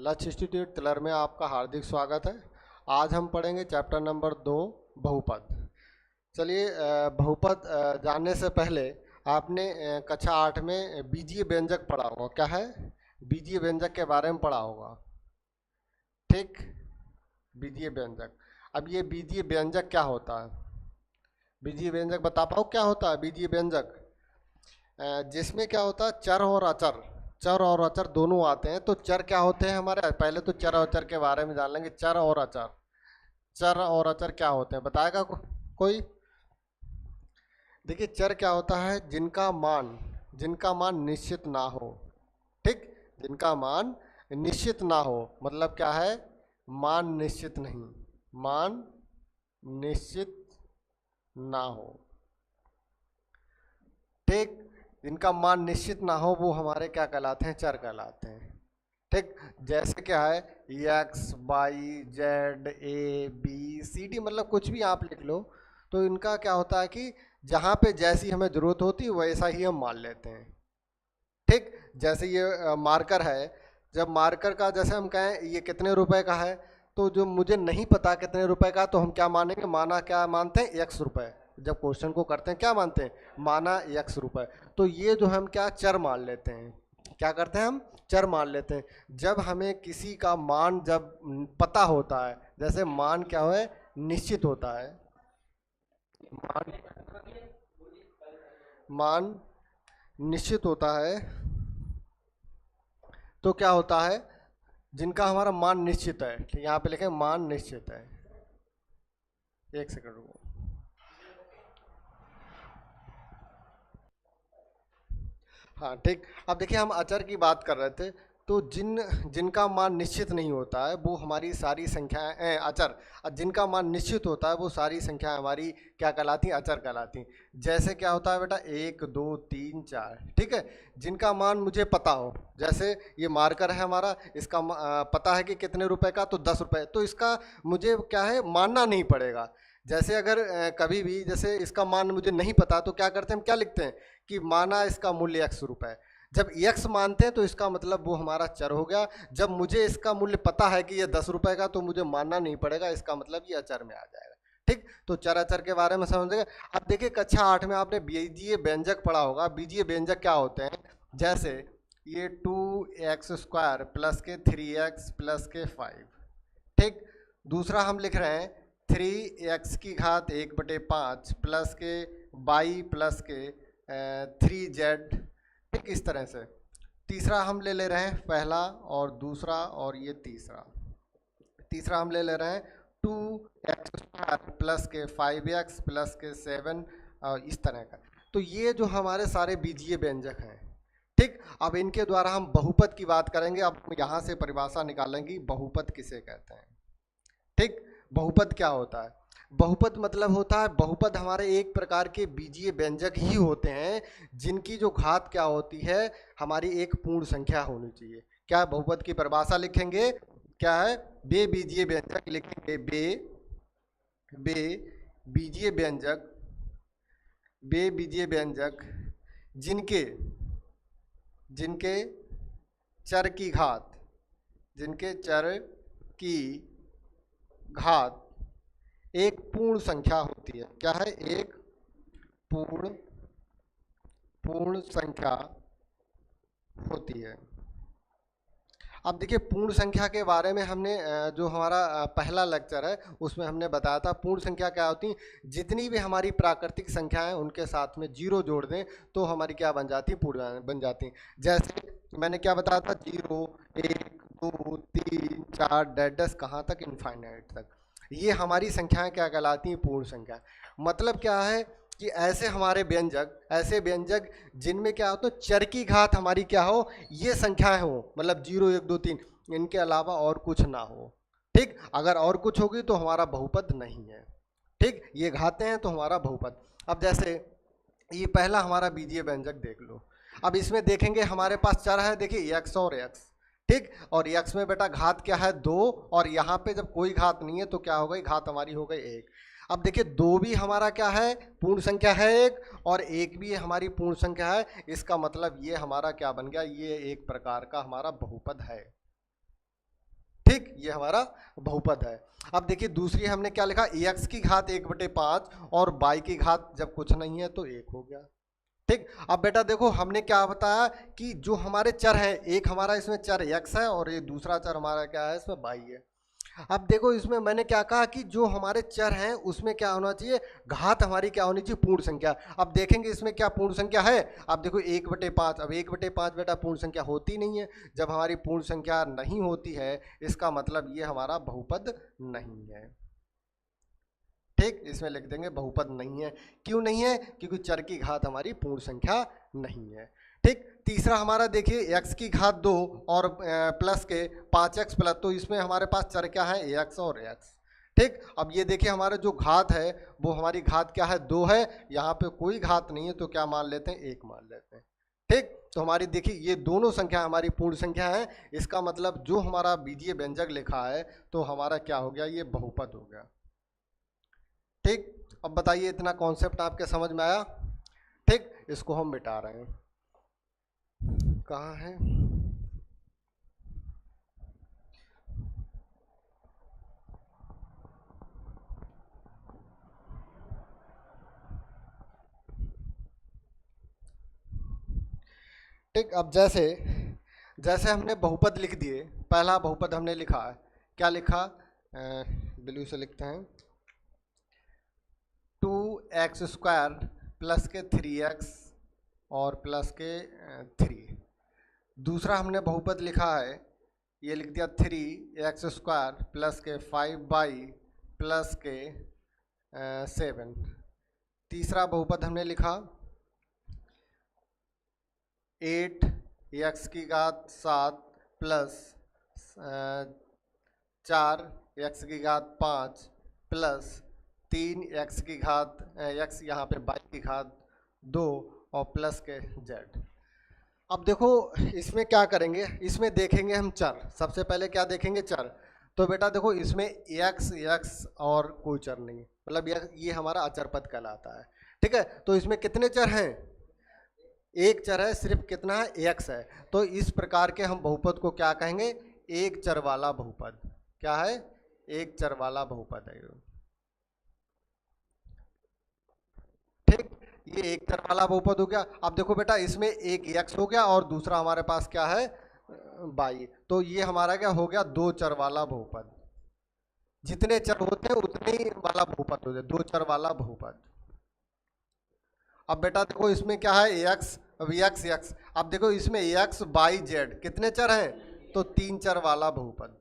लक्ष्य इंस्टीट्यूट तिलर में आपका हार्दिक स्वागत है। आज हम पढ़ेंगे चैप्टर नंबर 2 बहुपद। चलिए बहुपद जानने से पहले आपने कक्षा 8 में बीजीय व्यंजक पढ़ा होगा। क्या है? बीजीय व्यंजक के बारे में पढ़ा होगा। ठीक, बीजीय व्यंजक। अब ये बीजीय व्यंजक क्या होता है? बीजीय व्यंजक बता पाओ क्या होता है बीजीय व्यंजक? जिसमें क्या होता है, चर और अचर, चर और अचर दोनों आते हैं। तो चर क्या होते हैं हमारे? पहले तो चर और अचर के बारे में जान लेंगे। चर और अचर, चर और अचर क्या होते हैं बताएगा कोई? देखिए, चर क्या होता है? जिनका मान निश्चित ना हो। ठीक, जिनका मान निश्चित ना हो मतलब क्या है? मान निश्चित नहीं, मान निश्चित ना हो। ठीक, जिनका मान निश्चित ना हो वो हमारे क्या कहलाते हैं? चर कहलाते हैं। ठीक, जैसे क्या है, X Y Z A B C D, मतलब कुछ भी आप लिख लो। तो इनका क्या होता है कि जहाँ पे जैसी हमें ज़रूरत होती है वैसा ही हम मान लेते हैं। ठीक, जैसे ये मार्कर है। जब मार्कर का जैसे हम कहें ये कितने रुपए का है, तो जो मुझे नहीं पता कितने रुपए का, तो हम क्या मानेंगे? माना क्या मानते हैं? एक्स रुपए। जब क्वेश्चन को करते हैं क्या मानते हैं? माना एक्स रुपए। तो ये जो हम क्या चर मान लेते हैं, क्या करते हैं हम? चर मान लेते हैं। जब हमें किसी का मान जब पता होता है, जैसे मान क्या है? निश्चित होता है। मान मान निश्चित होता है तो क्या होता है? जिनका हमारा मान निश्चित है, ठीक, यहाँ पे लिखे मान निश्चित है। एक सेकंड रुको। हाँ ठीक, अब देखिए हम अचर की बात कर रहे थे। तो जिनका मान निश्चित नहीं होता है वो हमारी सारी संख्याएं अचर, और जिनका मान निश्चित होता है वो सारी संख्याएं हमारी क्या कहलाती हैं? अचर कहलाती हैं। जैसे क्या होता है बेटा? 1 2 3 4, ठीक है। जिनका मान मुझे पता हो, जैसे ये मार्कर है हमारा, इसका पता है कि कितने रुपए का, तो 10 रुपए। तो इसका मुझे क्या है? मानना नहीं पड़ेगा। जैसे अगर कभी भी जैसे इसका मान मुझे नहीं पता, तो क्या करते हैं? हम क्या लिखते हैं कि माना इसका मूल्य एक्स रुपए। जब एक्स मानते हैं तो इसका मतलब वो हमारा चर हो गया। जब मुझे इसका मूल्य पता है कि ये 10 रुपए का, तो मुझे मानना नहीं पड़ेगा, इसका मतलब ये अचर में आ जाएगा। ठीक, तो चर अचर के बारे में समझ गए। अब देखिए कक्षा 8 में आपने बीजीय व्यंजक पढ़ा होगा। बीजीय व्यंजक क्या होते हैं? जैसे ये 2x² प्लस के 3x प्लस के 5। ठीक, दूसरा हम लिख रहे हैं 3x⁵ प्लस के y प्लस के 3z। ठीक, इस तरह से। तीसरा हम ले रहे हैं, पहला और दूसरा और ये तीसरा। तीसरा हम ले रहे हैं 2x² प्लस के 5x प्लस के 7 और इस तरह का। तो ये जो हमारे सारे बीजीय व्यंजक हैं। ठीक, अब इनके द्वारा हम बहुपद की बात करेंगे। अब यहाँ से परिभाषा निकालेंगे बहुपद किसे कहते हैं। ठीक, बहुपद क्या होता है? बहुपद मतलब होता है, बहुपद हमारे एक प्रकार के बीजीय व्यंजक ही होते हैं जिनकी जो घात क्या होती है? हमारी एक पूर्ण संख्या होनी चाहिए। क्या बहुपद की परिभाषा लिखेंगे? क्या है? बे बीजीय व्यंजक लिखेंगे। बे बीजीय व्यंजक, बे बीजीय व्यंजक जिनके जिनके चर की घात, जिनके चर की घात एक पूर्ण संख्या होती है। क्या है? एक पूर्ण संख्या होती है। अब देखिए पूर्ण संख्या के बारे में हमने जो हमारा पहला लेक्चर है उसमें हमने बताया था पूर्ण संख्या क्या होती है। जितनी भी हमारी प्राकृतिक संख्याएं उनके साथ में जीरो जोड़ दें तो हमारी क्या बन जाती है? पूर्ण बन जाती है। जैसे मैंने क्या बताया था? 0 1 2 3 4 डैश कहाँ तक? इनफाइनाइट तक। ये हमारी संख्याएं क्या कहलाती हैं? पूर्ण संख्या। मतलब क्या है कि ऐसे हमारे व्यंजक, ऐसे व्यंजक जिनमें क्या होता है? चर की घात हमारी क्या हो? ये संख्याएं हो, मतलब 0 1 2 3, इनके अलावा और कुछ ना हो। ठीक, अगर और कुछ होगी तो हमारा बहुपद नहीं है। ठीक, ये घातें हैं तो हमारा बहुपद। अब जैसे ये पहला हमारा बीजीय व्यंजक देख लो। अब इसमें देखेंगे हमारे पास चर है, देखिए x और x। ठीक, और x में बेटा घात क्या है? 2, और यहाँ पे जब कोई घात नहीं है तो क्या हो गई? घात हमारी हो गई 1। अब देखिए 2 भी हमारा क्या है? पूर्ण संख्या है 1, और 1 भी हमारी पूर्ण संख्या है। इसका मतलब ये हमारा क्या बन गया? ये एक प्रकार का हमारा बहुपद है। ठीक, ये हमारा बहुपद है। अब देखिए दूसरी हमने क्या लिखा, एक्स की घात 1/5 और वाई की घात जब कुछ नहीं है तो 1 हो गया। ठीक, अब बेटा देखो हमने क्या बताया कि जो हमारे चर हैं, एक हमारा इसमें चर x है और ये दूसरा चर हमारा क्या है, इसमें y है। अब देखो इसमें मैंने क्या कहा कि जो हमारे चर हैं उसमें क्या होना चाहिए, घात हमारी क्या होनी चाहिए, पूर्ण संख्या। अब देखेंगे इसमें क्या पूर्ण संख्या है। अब देखो 1/5, अब 1/5 बेटा पूर्ण संख्या होती नहीं है। जब हमारी पूर्ण संख्या नहीं होती है इसका मतलब ये हमारा बहुपद नहीं है। ठीक, इसमें लिख देंगे बहुपद नहीं है। क्यों नहीं है, क्योंकि चर की घात हमारी पूर्ण संख्या नहीं है। ठीक, तीसरा हमारा देखिए x की घात 2 और प्लस के 5x प्लस, तो इसमें हमारे पास चर क्या है, ax और x। ठीक, अब ये देखिए हमारा जो घात है वो हमारी घात क्या है, 2 है। यहाँ पे कोई घात नहीं है तो क्या मान लेते हैं, 1 मान लेते हैं। ठीक, तो हमारी देखिए ये दोनों संख्या हमारी पूर्ण संख्या है। इसका मतलब जो हमारा बीजीय व्यंजक लिखा है तो हमारा क्या हो गया, ये बहुपद हो गया। ठीक, अब बताइए इतना कॉन्सेप्ट आपके समझ में आया। ठीक, इसको हम मिटा रहे हैं, कहाँ है, ठीक। अब जैसे जैसे हमने बहुपद लिख दिए, पहला बहुपद हमने लिखा है, क्या लिखा, ब्लू से लिखते हैं, 2x² प्लस के 3x और प्लस के 3। दूसरा हमने बहुपद लिखा है, ये लिख दिया 3x² प्लस के 5y प्लस के 7। तीसरा बहुपद हमने लिखा 8x की घात 7 प्लस 4x की घात 5 प्लस 3x की घात x यहाँ पे y की घात 2 और प्लस के z। अब देखो इसमें क्या करेंगे, इसमें देखेंगे हम चर। सबसे पहले क्या देखेंगे, चर। तो बेटा देखो इसमें x और कोई चर नहीं, मतलब ये हमारा अचर पद कहलाता है। ठीक है, तो इसमें कितने चर हैं, एक चर है, सिर्फ कितना है, x है। तो इस प्रकार के हम बहुपद को क्या कहेंगे, एक चर वाला बहुपद। क्या है, एक चर वाला बहुपद है। ठीक, ये एक चर वाला बहुपद हो गया। अब देखो बेटा इसमें एक x हो गया और दूसरा हमारे पास क्या है, y। तो ये हमारा क्या हो गया, दो चर वाला बहुपद। जितने चर होते हैं उतने ही वाला बहुपद हो जाए, दो चर वाला बहुपद। अब बेटा देखो इसमें क्या है, x, अब x। अब देखो इसमें x y z कितने चर हैं, तो तीन चर वाला बहुपद,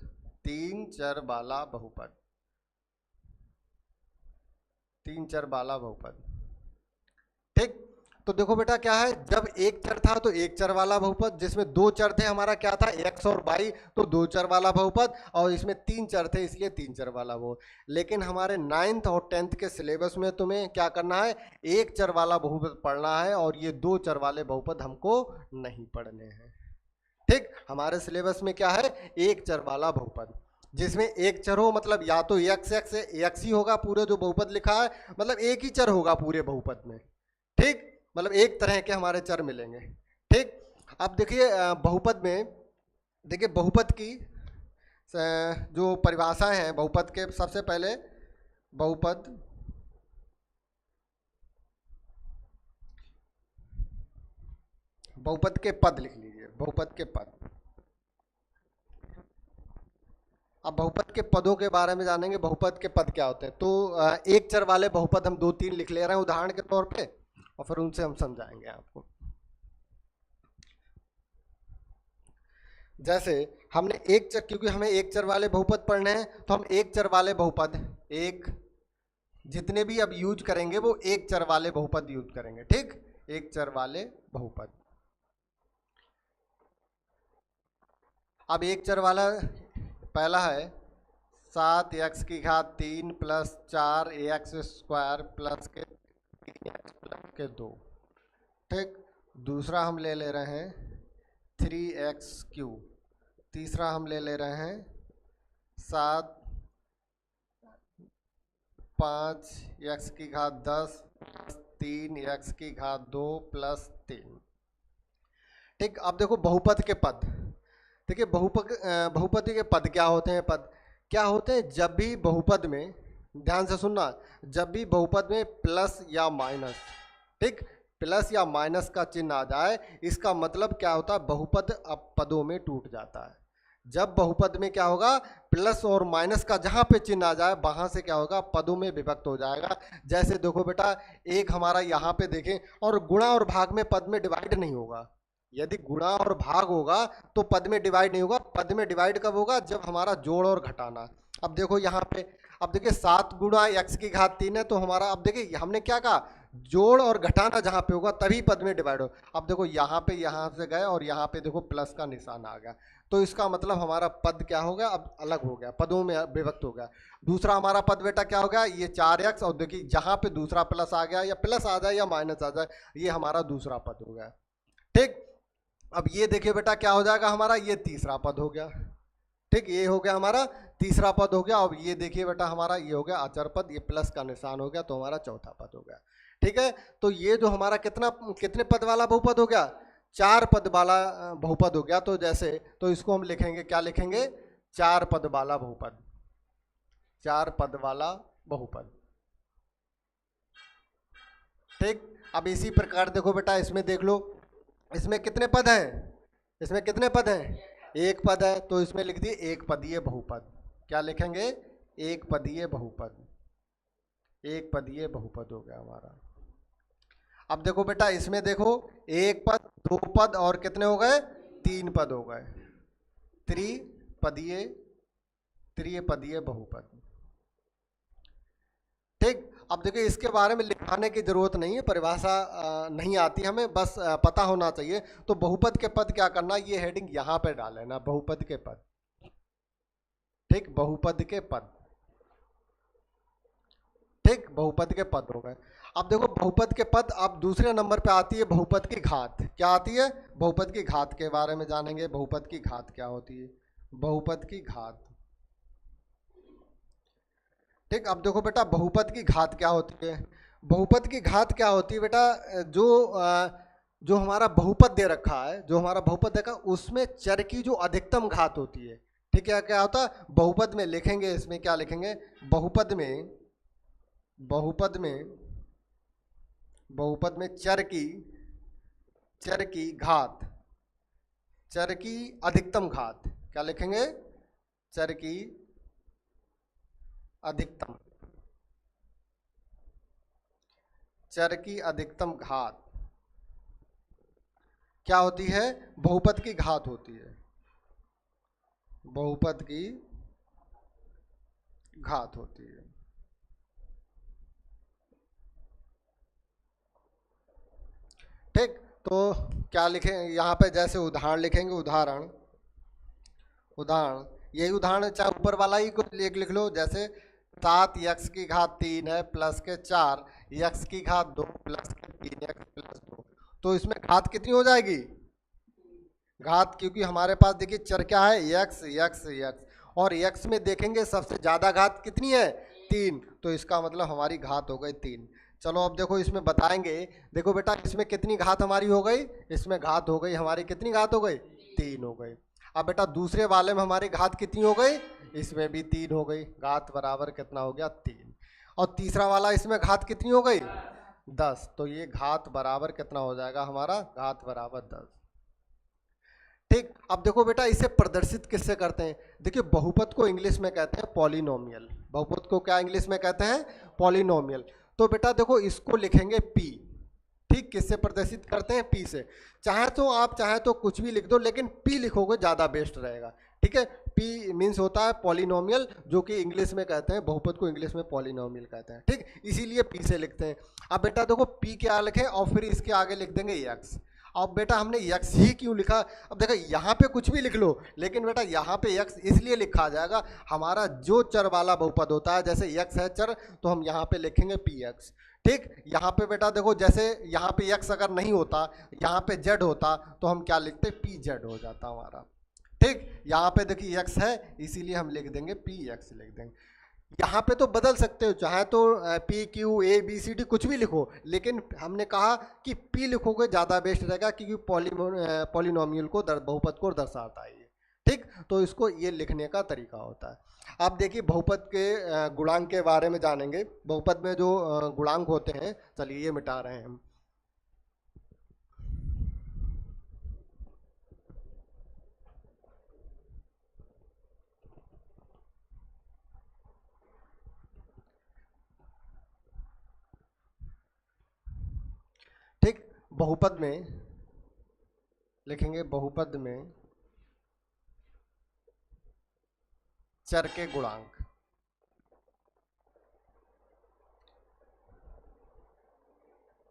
तीन चर वाला बहुपद, तीन चर वाला बहुपद। ठीक, तो देखो बेटा क्या है, जब एक चर था तो एक चर वाला बहुपद, जिसमें दो चर थे हमारा क्या था, x और y, तो दो चर वाला बहुपद, और इसमें तीन चर थे इसलिए तीन चर वाला बहुपद। लेकिन हमारे 9th और 10th के सिलेबस में तुम्हें क्या करना है, एक चर वाला बहुपद पढ़ना है और ये दो चर वाले बहुपद हमको नहीं पढ़ने हैं। ठीक, हमारे सिलेबस में क्या है, एक चर वाला बहुपद, जिसमें एक चर हो, मतलब या तो x ही होगा पूरे जो बहुपद लिखा है, मतलब एक ही चर होगा पूरे बहुपद में। ठीक, मतलब एक तरह के हमारे चर मिलेंगे। ठीक, अब देखिए बहुपद में, देखिए बहुपद की जो परिभाषाएं हैं बहुपद के, सबसे पहले बहुपद बहुपद के पद लिख लीजिए, बहुपद के पद। अब बहुपद के पदों के बारे में जानेंगे, बहुपद के पद क्या होते हैं। तो एक चर वाले बहुपद हम दो तीन लिख ले रहे हैं उदाहरण के तौर पे, और फिर उनसे हम समझाएंगे आपको। जैसे हमने एक चर, क्योंकि हमें एक चर वाले बहुपद पढ़ने हैं तो हम एक चर वाले बहुपद, एक, जितने भी अब यूज करेंगे वो एक चर वाले बहुपद यूज करेंगे। ठीक, एक चर वाले बहुपद। अब एक चर वाला पहला है 7x की घात 3 प्लस 4x² प्लस के 3x प्लस के 2। ठीक, दूसरा हम ले ले रहे हैं 3x³। तीसरा हम ले ले रहे हैं 7 5x की घात 10 प्लस 3x की घात 2 प्लस 3। ठीक, अब देखो बहुपद के पद, देखिए बहुपदी के पद क्या होते हैं? पद क्या होते हैं? जब भी बहुपद में, ध्यान से सुनना, जब भी बहुपद में प्लस या माइनस, ठीक, प्लस या माइनस का चिन्ह आ जाए, इसका मतलब क्या होता है? बहुपद अब पदों में टूट जाता है। जब बहुपद में क्या होगा? प्लस और माइनस का जहाँ पे चिन्ह आ जाए, वहाँ से क्या होगा? पदों में विभक्त हो जाएगा। जैसे देखो बेटा, एक हमारा यहाँ पे देखें, और गुणा और भाग में पद में डिवाइड नहीं होगा। यदि गुणा और भाग होगा तो पद में डिवाइड नहीं होगा। पद में डिवाइड कब होगा? जब हमारा जोड़ और घटाना। अब देखो यहाँ पे, अब देखिए 7 गुणा x की घात 3 है, तो हमारा, अब देखिए हमने क्या कहा? जोड़ और घटाना जहाँ पे होगा तभी पद में डिवाइड हो। अब देखो यहाँ पे, यहाँ से गए और यहाँ पे देखो प्लस का निशान आ गया, तो इसका मतलब हमारा पद क्या हो गया? अब अलग हो गया, पदों में विभक्त हो गया। दूसरा हमारा पद बेटा क्या हो गया? ये 4x, और देखिए जहाँ पे दूसरा प्लस आ गया, या प्लस आ जाए या माइनस आ जाए, ये हमारा दूसरा पद हो गया, ठीक। अब ये देखिए बेटा क्या हो जाएगा हमारा? ये तीसरा पद हो गया, ठीक, ये हो गया हमारा तीसरा पद हो गया। अब ये देखिए बेटा हमारा ये हो गया अचर पद, ये प्लस का निशान हो गया, तो हमारा चौथा पद हो गया, ठीक है। तो ये जो हमारा कितने पद वाला बहुपद हो गया? 4 पद वाला बहुपद हो गया। तो जैसे, तो इसको हम लिखेंगे, क्या लिखेंगे? 4 पद वाला बहुपद, 4 पद वाला बहुपद, ठीक। अब इसी प्रकार देखो बेटा, इसमें देख लो, इसमें कितने पद हैं? इसमें कितने पद हैं? एक पद है, तो इसमें लिख दिए एक पदीय बहुपद। क्या लिखेंगे? एक पदीय बहुपद, एक पदीय बहुपद हो गया हमारा। अब देखो बेटा, इसमें देखो, एक पद, दो पद, और कितने हो गए? 3 पद हो गए, त्रिपदीय, त्रिपदीय बहुपद, ठीक। अब देखिए इसके बारे में लिखाने की जरूरत नहीं है, परिभाषा नहीं आती हमें, बस पता होना चाहिए। तो बहुपद के पद क्या करना? ये हेडिंग यहाँ पे डाल लेना, बहुपद के पद, ठीक, बहुपद के पद, ठीक, बहुपद के पद हो गए। अब देखो बहुपद के पद, अब दूसरे नंबर पे आती है बहुपद की घात। क्या आती है? बहुपद की घात के बारे में जानेंगे। बहुपद की घात क्या होती है? बहुपद की घात, ठीक। अब देखो बेटा, बहुपद की घात क्या होती है? बहुपद की घात क्या होती है बेटा? जो हमारा बहुपद दे रखा है, जो हमारा बहुपद देखा, उसमें चर की जो अधिकतम घात होती है, ठीक है। क्या होता है बहुपद में? लिखेंगे इसमें, क्या लिखेंगे? बहुपद में, बहुपद में, बहुपद में चर की घात, चर की अधिकतम घात, क्या लिखेंगे? चर की अधिकतम, चर की अधिकतम घात क्या होती है? बहुपद की घात होती है, बहुपद की घात होती है, ठीक। तो क्या लिखें यहाँ पे? जैसे उदाहरण लिखेंगे, उदाहरण, उदाहरण, यही उदाहरण चाहे ऊपर वाला ही को लिख लो। जैसे 7 x की घात 3 है प्लस के 4 x की घात 2 प्लस के 3x प्लस 2, तो इसमें घात कितनी हो जाएगी? घात, क्योंकि हमारे पास देखिए चर क्या है? x, x, x, और x में देखेंगे सबसे ज़्यादा घात कितनी है? 3, तो इसका मतलब हमारी घात हो गई 3। चलो अब देखो इसमें बताएंगे, देखो बेटा इसमें कितनी घात हमारी हो गई? इसमें घात हो गई हमारी, कितनी घात हो गई? 3 हो गई। अब बेटा दूसरे वाले में हमारी घात कितनी हो गई? इसमें भी 3 हो गई, घात बराबर कितना हो गया? 3। और तीसरा वाला इसमें घात कितनी हो गई? 10, तो ये घात बराबर कितना हो जाएगा हमारा? घात बराबर 10, ठीक। अब देखो बेटा, इसे प्रदर्शित किससे करते हैं? देखिए बहुपद को इंग्लिश में कहते हैं पॉलिनोमियल। बहुपद को क्या इंग्लिश में कहते हैं? पॉलिनोमियल। तो बेटा देखो इसको लिखेंगे p, ठीक। किससे प्रदर्शित करते हैं? p से। चाहे तो कुछ भी लिख दो, लेकिन p लिखोगे ज़्यादा बेस्ट रहेगा, ठीक है। p मीन्स होता है पॉलिनोमियल, जो कि इंग्लिश में कहते हैं, बहुपद को इंग्लिश में पॉलिनोमियल कहते हैं, ठीक। इसीलिए p से लिखते हैं। अब बेटा देखो p क्या लिखें, और फिर इसके आगे लिख देंगे x। अब बेटा हमने x ही क्यों लिखा? अब देखो यहाँ पे कुछ भी लिख लो, लेकिन बेटा यहाँ पे x इसलिए लिखा जाएगा, हमारा जो चर वाला बहुपद होता है, जैसे x है चर, तो हम यहाँ पे लिखेंगे px, ठीक। यहाँ पे बेटा देखो, जैसे यहाँ पे x अगर नहीं होता, यहाँ पे z होता, तो हम क्या लिखते? pz हो जाता हमारा, ठीक। यहाँ पे देखिए x है, इसीलिए हम लिख देंगे px, लिख देंगे। यहाँ पे तो बदल सकते हो, चाहे तो P Q A B C D कुछ भी लिखो, लेकिन हमने कहा कि पी लिखोगे ज़्यादा बेस्ट रहेगा, क्योंकि पॉलिनोमियल को बहुपद को दर्शाता है ये, ठीक, तो इसको ये लिखने का तरीका होता है। आप देखिए बहुपद के गुणांक के बारे में जानेंगे। बहुपद में जो गुणांक होते हैं, चलिए ये मिटा रहे हैं हम। ठीक, बहुपद में लिखेंगे, बहुपद में चर के गुणांक।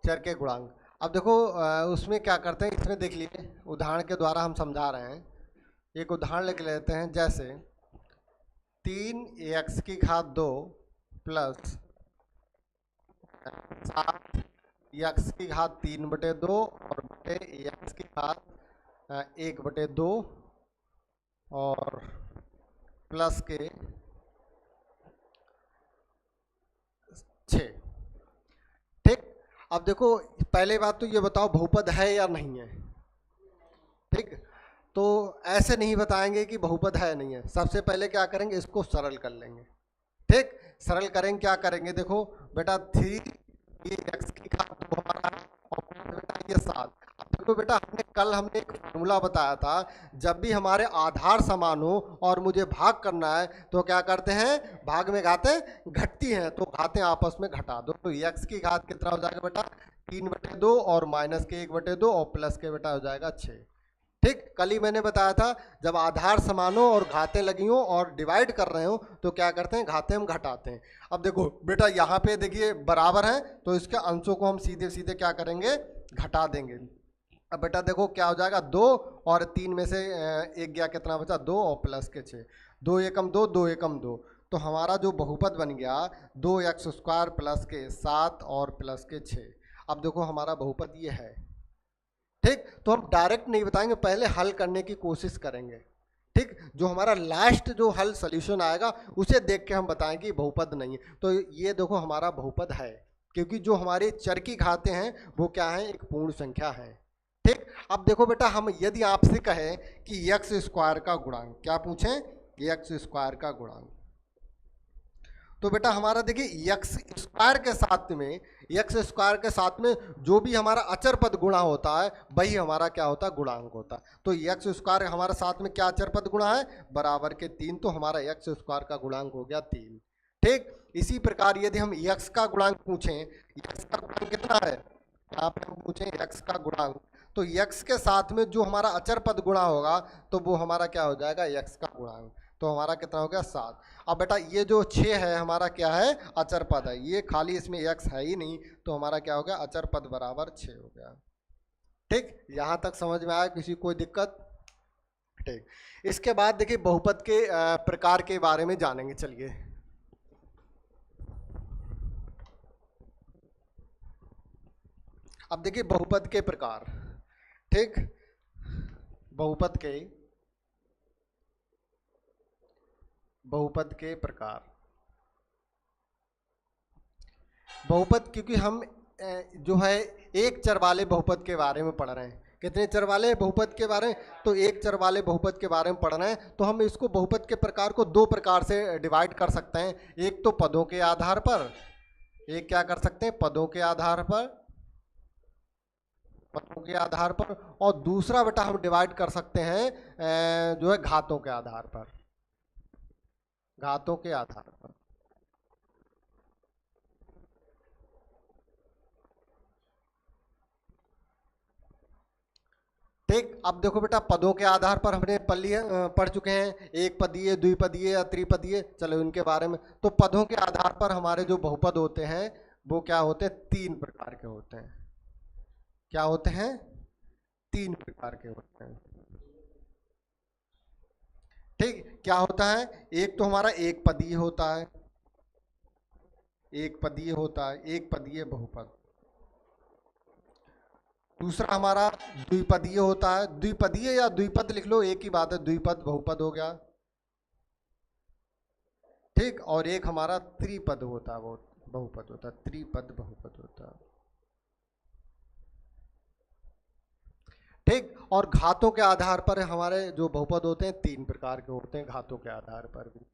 चर के गुणांक, अब देखो उसमें क्या करते हैं, इसमें देख लीजिए उदाहरण के द्वारा हम समझा रहे हैं। एक उदाहरण लिख लेते हैं, जैसे 3x² प्लस 7x3/2 और बटे x1/2 और प्लस के 6। ठीक, अब देखो पहले बात तो ये बताओ बहुपद है या नहीं है। ठीक, तो ऐसे नहीं बताएंगे कि बहुपद है नहीं है, सबसे पहले क्या करेंगे, इसको सरल कर लेंगे। ठीक, सरल करेंगे, क्या करेंगे, देखो बेटा 3 ये x² हमारा और बेटा ये 7। देखो बेटा हमने एक फॉर्मूला बताया था, जब भी हमारे आधार समान हो और मुझे भाग करना है तो क्या करते हैं, भाग में घातें घटती हैं, तो घातें आपस में घटा दो। तो x की घात कितना हो जाएगा बेटा, 3/2 और माइनस के 1/2 और प्लस के बेटा हो जाएगा 6। ठीक, कल ही मैंने बताया था, जब आधार समान हो और घातें लगी हो और डिवाइड कर रहे हो तो क्या करते हैं, घातें हम घटाते हैं। अब देखो बेटा यहाँ पे देखिए बराबर है, तो इसके अंशों को हम सीधे सीधे क्या करेंगे, घटा देंगे। अब बेटा देखो क्या हो जाएगा, 2 और 3 में से एक गया, कितना बचा, 2 और प्लस के 6, 2 एकम 2, 2 एकम 2। तो हमारा जो बहुपद बन गया 2x² प्लस के 7 और प्लस के 6। अब देखो हमारा बहुपद ये है। ठीक, तो हम डायरेक्ट नहीं बताएंगे, पहले हल करने की कोशिश करेंगे। ठीक, जो हमारा लास्ट जो हल सॉल्यूशन आएगा उसे देख के हम बताएं कि बहुपद नहीं है। तो ये देखो हमारा बहुपद है, क्योंकि जो हमारे चर की घातें हैं वो क्या है, एक पूर्ण संख्या है। ठीक, अब देखो बेटा हम यदि आपसे कहें कि x² का गुणांक, क्या पूछें, x² का गुणांक, तो बेटा हमारा देखिए x² के साथ में जो भी हमारा अचर पद गुणा होता है वही हमारा क्या होता है, गुणांक होता है। तो x² हमारे साथ में क्या अचर पद गुणा है, बराबर के 3, तो हमारा x² का गुणांक हो गया 3। ठीक, इसी प्रकार यदि हम x का गुणांक पूछें, x का गुणांक कितना है, यहाँ पे हम पूछें x का गुणांक, तो x के साथ में जो हमारा अचर पद गुणा होगा तो वो हमारा क्या हो जाएगा, x का गुणांक, तो हमारा कितना हो गया, 7। अब बेटा ये जो 6 है हमारा क्या है, अचर पद है, ये खाली इसमें x है ही नहीं, तो हमारा क्या हो गया, अचर पद बराबर 6 हो गया। ठीक, यहाँ तक समझ में आया, किसी कोई दिक्कत। ठीक, इसके बाद देखिए बहुपद के प्रकार के बारे में जानेंगे, चलिए। अब देखिए बहुपद के प्रकार। ठीक, बहुपद के प्रकार। बहुपद, क्योंकि हम जो है एक चर वाले बहुपद के बारे में पढ़ रहे हैं। कितने चर वाले बहुपद के बारे में, तो एक चर वाले बहुपद के बारे में पढ़ रहे हैं, तो हम इसको बहुपद के प्रकार को 2 प्रकार से डिवाइड कर सकते हैं। एक तो पदों के आधार पर, एक क्या कर सकते हैं, पदों के आधार पर, पदों के आधार पर, और दूसरा बेटा हम डिवाइड कर सकते हैं जो है घातों के आधार पर, घातों के आधार पर। ठीक, अब देखो बेटा पदों के आधार पर हमने पढ़ चुके हैं, एक पदीय, द्विपदीय या त्रिपदीय, चलो इनके बारे में। तो पदों के आधार पर हमारे जो बहुपद होते हैं वो क्या होते हैं, 3 प्रकार के होते हैं। क्या होते हैं, 3 प्रकार के होते हैं। ठीक, क्या होता है, एक तो हमारा एक पदीय होता है, एक पदीय होता है, एक पदीय बहुपद। दूसरा हमारा द्विपदीय होता है, द्विपदीय या द्विपद लिख लो, एक ही बात है, द्विपद बहुपद हो गया। ठीक, और एक हमारा त्रिपद होता है, वो बहुपद होता है, त्रिपद बहुपद होता है। ठीक। और घातों के आधार पर हमारे जो बहुपद होते हैं 3 प्रकार के होते हैं, घातों के आधार पर भी।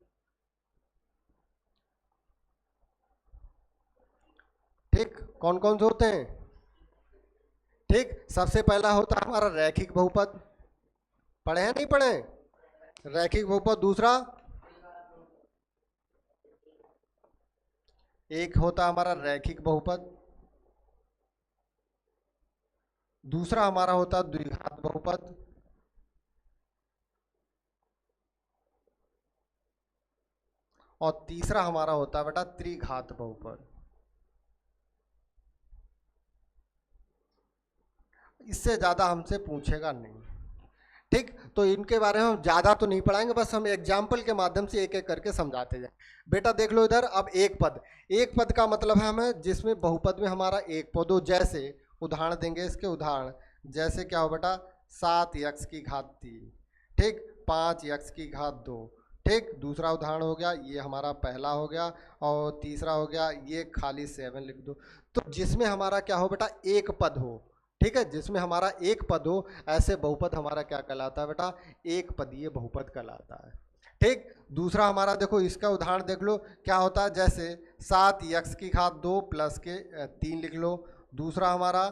ठीक, कौन कौन से होते हैं? ठीक, सबसे पहला होता है हमारा रैखिक बहुपद, पढ़े हैं नहीं पढ़े? रैखिक बहुपद। दूसरा एक होता है हमारा रैखिक बहुपद। दूसरा हमारा होता है द्विघात बहुपद। और तीसरा हमारा होता है बेटा त्रिघात बहुपद। इससे ज्यादा हमसे पूछेगा नहीं। ठीक, तो इनके बारे में हम ज़्यादा तो नहीं पढ़ाएंगे, बस हम एग्जाम्पल के माध्यम से एक एक करके समझाते जाए। बेटा देख लो इधर, अब एक पद, एक पद का मतलब है हमें जिसमें बहुपद में हमारा एक पद हो। जैसे उदाहरण देंगे इसके, उदाहरण जैसे क्या हो बेटा, 7x की घात 3, ठीक, 5x की घात 2। ठीक, दूसरा उदाहरण हो गया, ये हमारा पहला हो गया। और तीसरा हो गया ये खाली 7 लिख दो। तो जिसमें हमारा क्या हो बेटा, एक पद हो, ठीक है, जिसमें हमारा एक पद हो, ऐसे बहुपद हमारा क्या कहलाता है बेटा, एक पदीय बहुपद कहलाता है। ठीक, दूसरा हमारा देखो, इसका उदाहरण देख लो क्या होता है। जैसे 7x की घात 2 प्लस के 3 लिख लो। दूसरा हमारा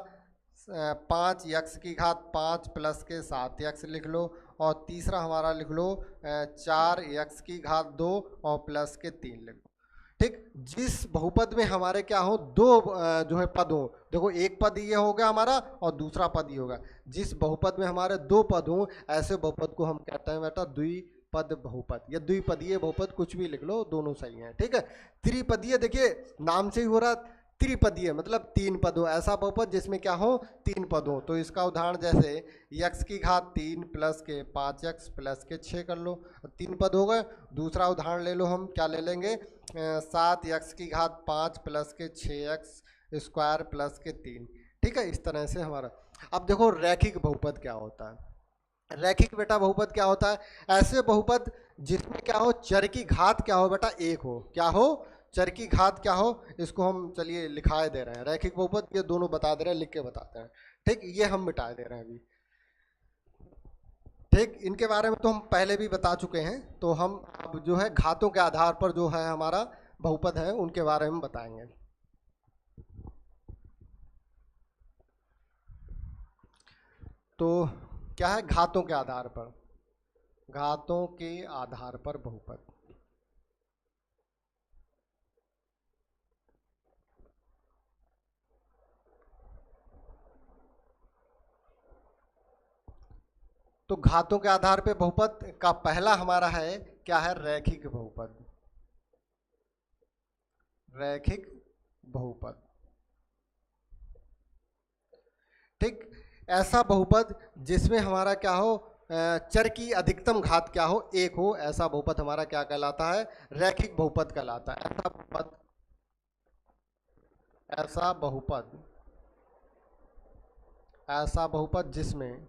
5x की घात 5 प्लस के 7x लिख लो। और तीसरा हमारा लिख लो 4x की घात 2 और प्लस के 3 लिख लो। ठीक, जिस बहुपद में हमारे क्या हो, दो जो है पद हो, देखो एक पद ये होगा हमारा और दूसरा पद ये होगा। जिस बहुपद में हमारे दो पद हो, ऐसे बहुपद को हम कहते हैं बेटा द्विपद बहुपद या द्विपदीय बहुपद, कुछ भी लिख लो, दोनों सही हैं। ठीक है, त्रिपदीय देखिए नाम से ही हो रहा, त्रिपदीय मतलब 3 पद हो, ऐसा बहुपद जिसमें क्या हो, 3 पद हो। तो इसका उदाहरण जैसे x की घात 3 प्लस के 5x प्लस के 6 कर लो, 3 पद हो गए। दूसरा उदाहरण ले लो, हम क्या ले लेंगे, 7x की घात 5 प्लस के 6x स्क्वायर प्लस के 3। ठीक है, इस तरह से हमारा। अब देखो रैखिक बहुपद क्या होता है। रैखिक बेटा बहुपद क्या होता है, ऐसे बहुपद जिसमें क्या हो, चर की घात क्या हो बेटा, एक हो। क्या हो, चर की घात क्या हो, इसको हम चलिए लिखाए दे रहे हैं। रैखिक बहुपद ये दोनों बता दे रहे हैं, लिख के बताते हैं। ठीक, ये हम मिटाए दे रहे हैं अभी। ठीक, इनके बारे में तो हम पहले भी बता चुके हैं, तो हम अब जो है घातों के आधार पर जो है हमारा बहुपद है उनके बारे में बताएंगे। तो क्या है, घातों के आधार पर, घातों के आधार पर बहुपद। तो घातों के आधार पे बहुपद का पहला हमारा है क्या है, रैखिक बहुपद। रैखिक बहुपद, ठीक, ऐसा बहुपद जिसमें हमारा क्या हो, चर की अधिकतम घात क्या हो, एक हो, ऐसा बहुपद हमारा क्या कहलाता है, रैखिक बहुपद कहलाता है। ऐसा बहुपद, ऐसा बहुपद, ऐसा बहुपद जिसमें,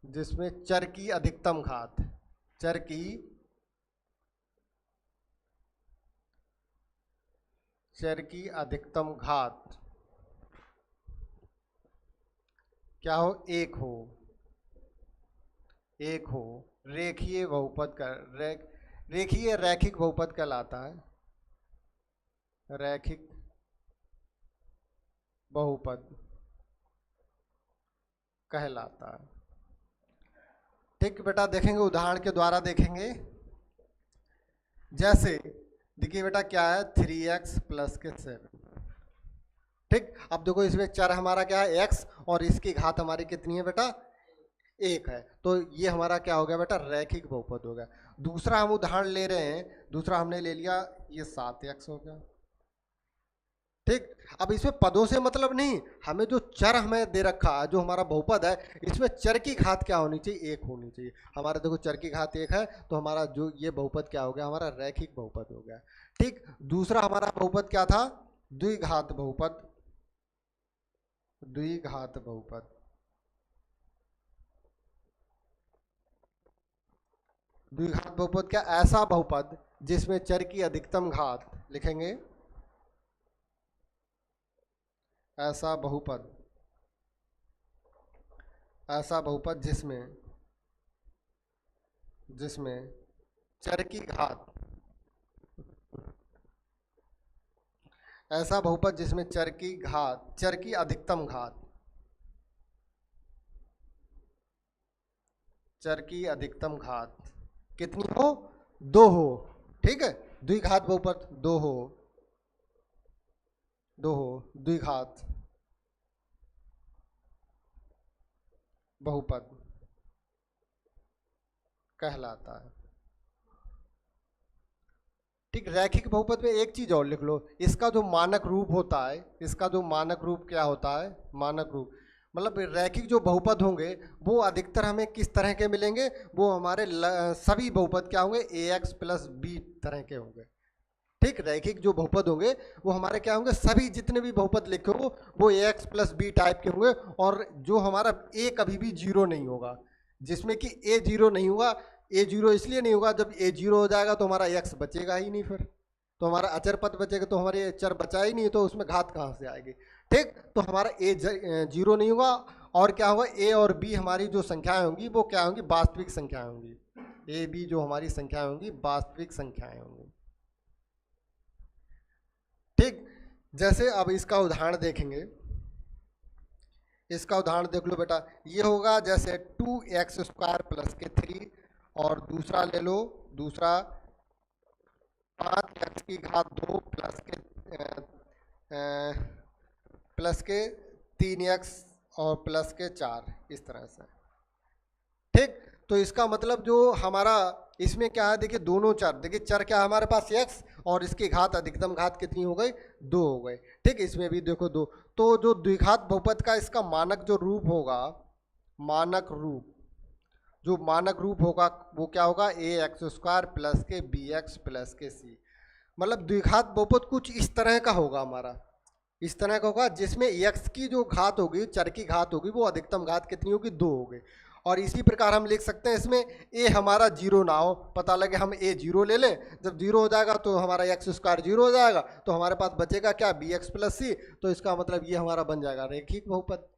जिसमें चर की अधिकतम घात, चर की, चर की अधिकतम घात क्या हो, एक हो, एक हो, रेखीय बहुपद का रेखीय रैखिक बहुपद कहलाता है, रैखिक बहुपद कहलाता है। ठीक बेटा, देखेंगे उदाहरण के द्वारा देखेंगे। जैसे देखिए बेटा क्या है, 3x प्लस के 7। ठीक, अब देखो इसमें चर हमारा क्या है, x, और इसकी घात हमारी कितनी है बेटा, एक है। तो ये हमारा क्या हो गया बेटा, रैखिक बहुपद हो गया। दूसरा हम उदाहरण ले रहे हैं, दूसरा हमने ले लिया ये 7x हो गया। ठीक, अब इसमें पदों से मतलब नहीं, हमें जो चर हमें दे रखा है, जो हमारा बहुपद है, इसमें चर की घात क्या होनी चाहिए, एक होनी चाहिए। हमारा देखो चर की घात एक है, तो हमारा जो ये बहुपद क्या हो गया, हमारा रैखिक बहुपद हो गया। ठीक, दूसरा हमारा बहुपद क्या था, द्विघात बहुपद, द्विघात बहुपद। द्विघात बहुपद क्या, ऐसा बहुपद जिसमें चर की अधिकतम घात, लिखेंगे ऐसा बहुपद ऐसा बहुपद जिसमें जिसमें चर की घात, ऐसा बहुपद जिसमें चर की घात, चर की अधिकतम घात, चर की अधिकतम घात कितनी हो, दो हो। ठीक है, द्विघात बहुपद दो हो, दो हो, द्विघात बहुपद कहलाता है। ठीक, रैखिक बहुपद में एक चीज और लिख लो, इसका जो मानक रूप होता है, इसका जो मानक रूप क्या होता है, मानक रूप मतलब रैखिक जो बहुपद होंगे वो अधिकतर हमें किस तरह के मिलेंगे, वो हमारे सभी बहुपद क्या होंगे, ए एक्स प्लस बी तरह के होंगे। ठीक, रैखिक जो बहुपद होंगे वो हमारे क्या होंगे, सभी जितने भी बहुपद लिखे हो वो ए एक्स प्लस बी टाइप के होंगे, और जो हमारा ए कभी भी जीरो नहीं होगा, जिसमें कि ए जीरो नहीं होगा। ए जीरो इसलिए नहीं होगा, जब ए जीरो हो जाएगा तो हमारा एक्स बचेगा ही नहीं, फिर तो हमारा अचर पद बचेगा, तो हमारे चर बचा ही नहीं, तो उसमें घात कहाँ से आएगी। ठीक, तो हमारा ए जीरो नहीं होगा, और क्या होगा, ए और बी हमारी जो संख्याएं होंगी वो क्या होंगी, वास्तविक संख्याएं होंगी। ए बी जो हमारी संख्याएं होंगी वास्तविक संख्याएं होंगी। ठीक, जैसे अब इसका उदाहरण देखेंगे, इसका उदाहरण देख लो बेटा, ये होगा जैसे 2x² प्लस के 3, और दूसरा ले लो, दूसरा 5x की घात 2 प्लस के 3x और प्लस के 4, इस तरह से। ठीक, तो इसका मतलब जो हमारा इसमें क्या है, देखिए दोनों चर, देखिए चर क्या है हमारे पास x, और इसकी घात अधिकतम घात कितनी हो गई, 2 हो गई। ठीक, इसमें भी देखो 2, तो जो द्विघात बहुपद का इसका मानक जो रूप होगा, मानक रूप, जो मानक रूप होगा वो क्या होगा, ए एक्स स्क्वायर प्लस के बी एक्स प्लस के सी। मतलब द्विघात बहुपद कुछ इस तरह का होगा हमारा, इस तरह का होगा जिसमें x की जो घात होगी, चर की घात होगी, वो अधिकतम घात कितनी होगी, 2 होगी। और इसी प्रकार हम लिख सकते हैं इसमें a हमारा जीरो ना हो, पता लगे हम a जीरो ले लें, जब जीरो हो जाएगा तो हमारा एक्स स्क्वायर जीरो हो जाएगा, तो हमारे पास बचेगा क्या, बी एक्स प्लस सी, तो इसका मतलब ये हमारा बन जाएगा रैखिक बहुपद।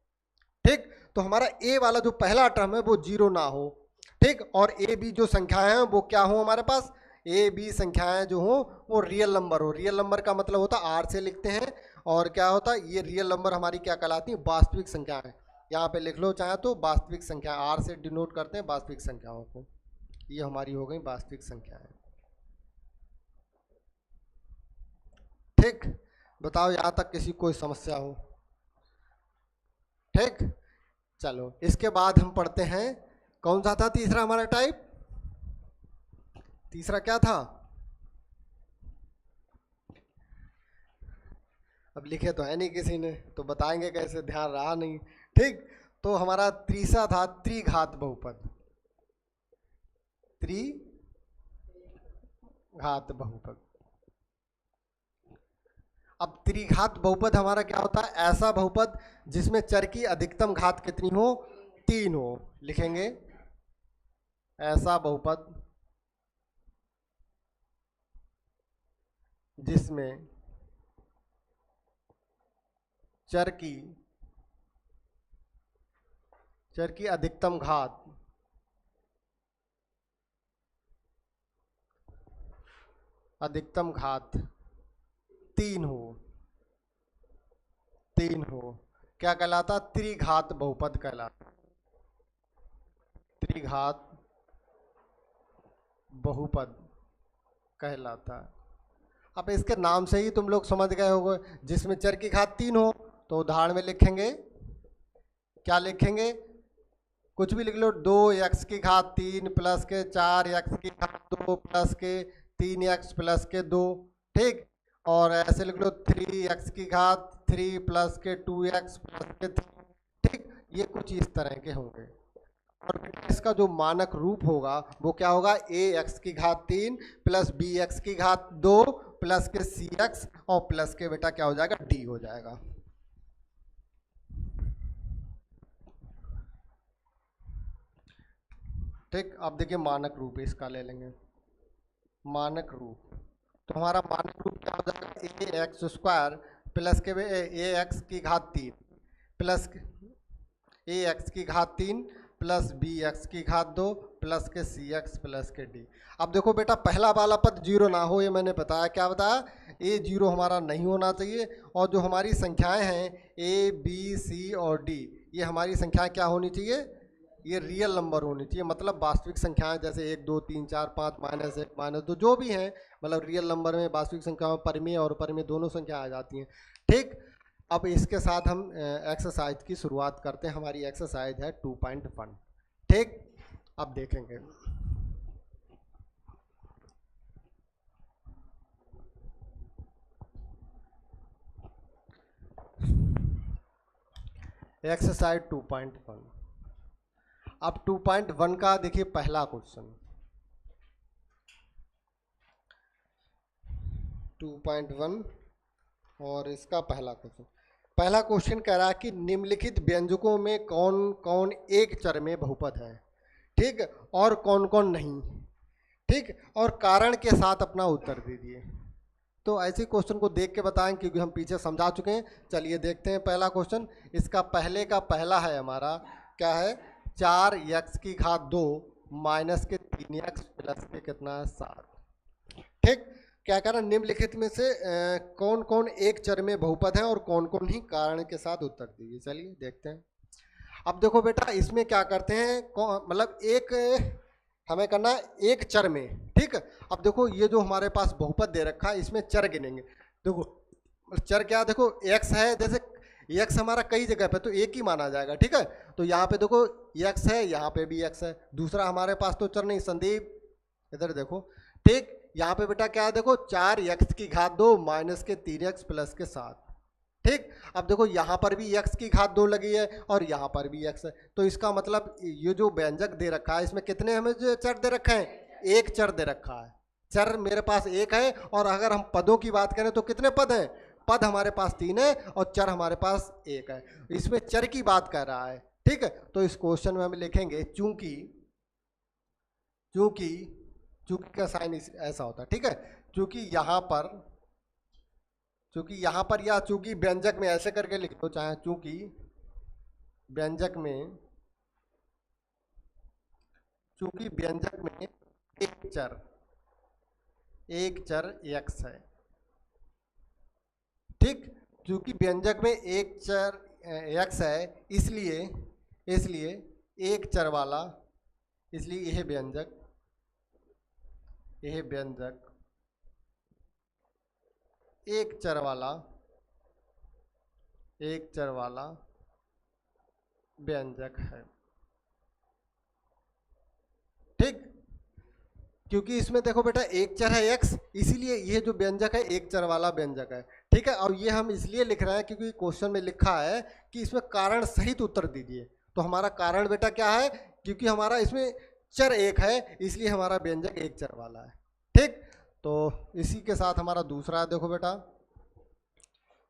ठीक, तो हमारा a वाला जो पहला टर्म है वो जीरो ना हो। ठीक, और ए बी जो संख्याएं हैं वो क्या हो हमारे पास, ए बी संख्याएं जो हो वो रियल नंबर हो। रियल नंबर का मतलब होता है आर से लिखते हैं, और क्या होता है, ये रियल नंबर हमारी क्या कहलाती है, वास्तविक संख्याएं। यहाँ पे लिख लो चाहे तो, वास्तविक संख्या, आर से डिनोट करते हैं वास्तविक संख्याओं को, ये हमारी हो गई वास्तविक संख्याएं। ठीक, बताओ यहाँ तक किसी कोई समस्या हो। ठीक, चलो इसके बाद हम पढ़ते हैं, कौन सा था तीसरा हमारा टाइप, तीसरा क्या था, अब लिखे तो है नहीं किसी ने, तो बताएंगे कैसे, ध्यान रहा नहीं। ठीक, तो हमारा तीसरा था त्रिघात बहुपद, त्रिघात बहुपद। अब त्रिघात बहुपद हमारा क्या होता है, ऐसा बहुपद जिसमें चर की अधिकतम घात कितनी हो, 3 हो। लिखेंगे ऐसा बहुपद जिसमें चर की अधिकतम घात तीन हो, क्या कहलाता, त्रिघात बहुपद कहलाता, त्रिघात बहुपद कहलाता। अब इसके नाम से ही तुम लोग समझ गए होगे, जिसमें चर की घात 3 हो, तो उदाहरण में लिखेंगे, क्या लिखेंगे, कुछ भी लिख लो, 2x की घात 3 प्लस के 4x की घात 2 प्लस के 3x प्लस के 2। ठीक, और ऐसे लिख लो 3x की घात 3 प्लस के 2x प्लस के 3। ठीक, ये कुछ इस तरह के होंगे। और इसका जो मानक रूप होगा वो क्या होगा, ए एक्स की घात 3 प्लस बी एक्स की घात 2 प्लस के सी एक्स, और प्लस के बेटा क्या हो जाएगा, डी हो जाएगा। ठीक, अब देखिए मानक रूप इसका ले लेंगे, मानक रूप, तो हमारा मानक रूप क्या हो जाएगा, ए एक्स स्क्वायर प्लस के ए एक्स की घात 3 प्लस ए एक्स की घात 3 प्लस बी एक्स की घात 2 प्लस के सी एक्स प्लस के डी। अब देखो बेटा पहला वाला पद जीरो ना हो, ये मैंने बताया, क्या बताया, ए जीरो हमारा नहीं होना चाहिए। और जो हमारी संख्याएं हैं ए बी सी और डी, ये हमारी संख्याएं क्या होनी चाहिए, ये रियल नंबर होनी चाहिए, मतलब वास्तविक संख्याएं, जैसे 1 2 3 4 5 -1 -2 जो भी हैं, मतलब रियल नंबर में वास्तविक संख्याओं में परिमेय और अपरिमेय दोनों संख्या आ जाती हैं। ठीक, अब इसके साथ हम एक्सरसाइज की शुरुआत करते हैं। हमारी एक्सरसाइज है 2.1। ठीक, अब देखेंगे। एक्सरसाइज 2.1। अब 2.1 का देखिए पहला क्वेश्चन, 2.1 और इसका पहला क्वेश्चन कह रहा है कि निम्नलिखित व्यंजकों में कौन कौन एक चर में बहुपद है, ठीक, और कौन कौन नहीं, ठीक, और कारण के साथ अपना उत्तर दीजिए। तो ऐसे क्वेश्चन को देख के बताएं, क्योंकि हम पीछे समझा चुके हैं। चलिए देखते हैं पहला क्वेश्चन। इसका पहले का पहला है हमारा, क्या है, 4x की घात 2 माइनस के 3x प्लस के कितना है 7। ठीक, क्या कह रहा है, निम्नलिखित में से कौन कौन एक चर में बहुपद है और कौन कौन ही, कारण के साथ उत्तर दीजिए। चलिए देखते हैं। अब देखो बेटा इसमें क्या करते हैं, मतलब एक हमें करना है एक चर में। ठीक, अब देखो ये जो हमारे पास बहुपद दे रखा है, इसमें चर गिनेंगे। देखो चर क्या, देखो x है, जैसे x हमारा कई जगह पे तो एक ही माना जाएगा। ठीक है, तो यहाँ पे देखो x है, यहाँ पे भी x है, दूसरा हमारे पास तो चर नहीं। संदीप इधर देखो। ठीक, यहाँ पे बेटा क्या है, देखो 4x की घात 2 माइनस के 3x प्लस के 7। ठीक, अब देखो यहाँ पर भी x की घात 2 लगी है और यहाँ पर भी x है, तो इसका मतलब ये जो व्यंजक दे रखा है, इसमें कितने हमें जो चर दे रखे हैं, एक चर दे रखा है। चर मेरे पास एक है, और अगर हम पदों की बात करें तो कितने पद हैं, पद हमारे पास 3 है और चर हमारे पास एक है। इसमें चर की बात कर रहा है। ठीक है, तो इस क्वेश्चन में हम लिखेंगे चूंकि, चूंकि चूंकि का साइन ऐसा होता है। ठीक है, चूंकि यहाँ पर या चूंकि व्यंजक में ऐसे करके लिख दो, चाहे चूंकि व्यंजक में एक चर x है। ठीक, चूंकि व्यंजक में एक चर x है, इसलिए एक चर वाला, इसलिए यह व्यंजक एक चर वाला व्यंजक है। ठीक, क्योंकि इसमें देखो बेटा एक चर है x, इसीलिए ये जो व्यंजक है एक चर वाला व्यंजक है। ठीक है, और ये हम इसलिए लिख रहे हैं क्योंकि क्वेश्चन में लिखा है कि इसमें कारण सहित उत्तर दीजिए। तो हमारा कारण बेटा क्या है, क्योंकि हमारा इसमें चर एक है, इसलिए हमारा व्यंजक एक चर वाला है। ठीक, तो इसी के साथ हमारा दूसरा है, देखो बेटा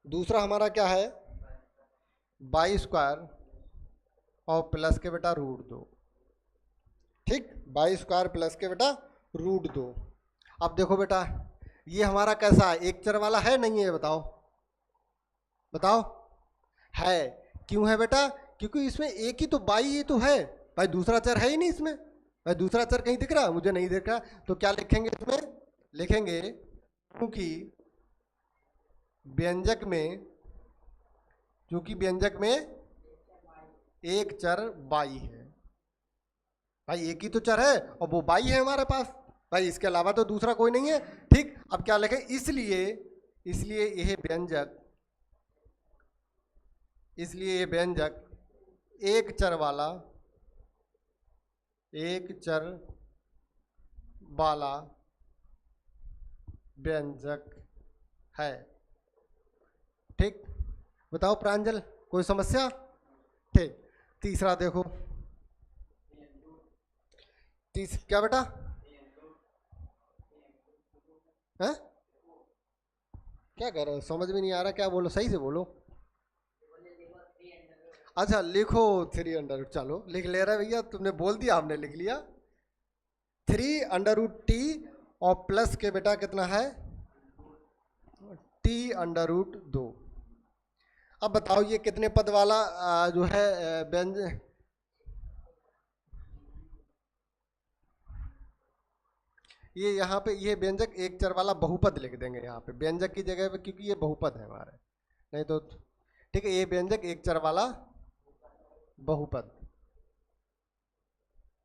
दूसरा हमारा क्या है, बाई स्क्वायर और प्लस के बेटा √2। ठीक, बाई स्क्वायर प्लस के बेटा √2। अब देखो बेटा ये हमारा कैसा है, एक चर वाला है नहीं है, बताओ है। क्यों है बेटा, क्योंकि इसमें एक ही तो बाई ही तो है भाई, दूसरा चर है ही नहीं इसमें भाई। दूसरा चर कहीं दिख रहा, मुझे नहीं दिख रहा। तो क्या लिखेंगे इसमें, लिखेंगे क्योंकि व्यंजक में एक चर बाई है भाई, एक ही तो चर है और वो बाई है हमारे पास भाई, इसके अलावा तो दूसरा कोई नहीं है। ठीक, अब क्या लिखें, इसलिए यह व्यंजक एक चर वाला व्यंजक है। ठीक, बताओ प्रांजल कोई समस्या। ठीक, तीसरा देखो, क्या बेटा है, क्या कर रहे हो, समझ में नहीं आ रहा, क्या बोलो, सही से बोलो। अच्छा लिखो 3 चलो लिख ले रहा है भैया, तुमने बोल दिया, आपने लिख लिया। 3√t और प्लस के बेटा कितना है t√2। अब बताओ ये कितने पद वाला जो है व्यंजन, ये यहाँ पे ये व्यंजक एक चर वाला बहुपद लिख देंगे यहाँ पे व्यंजक की जगह पे, क्योंकि ये बहुपद है हमारे, नहीं तो ठीक है, ये व्यंजक एक चर वाला बहुपद,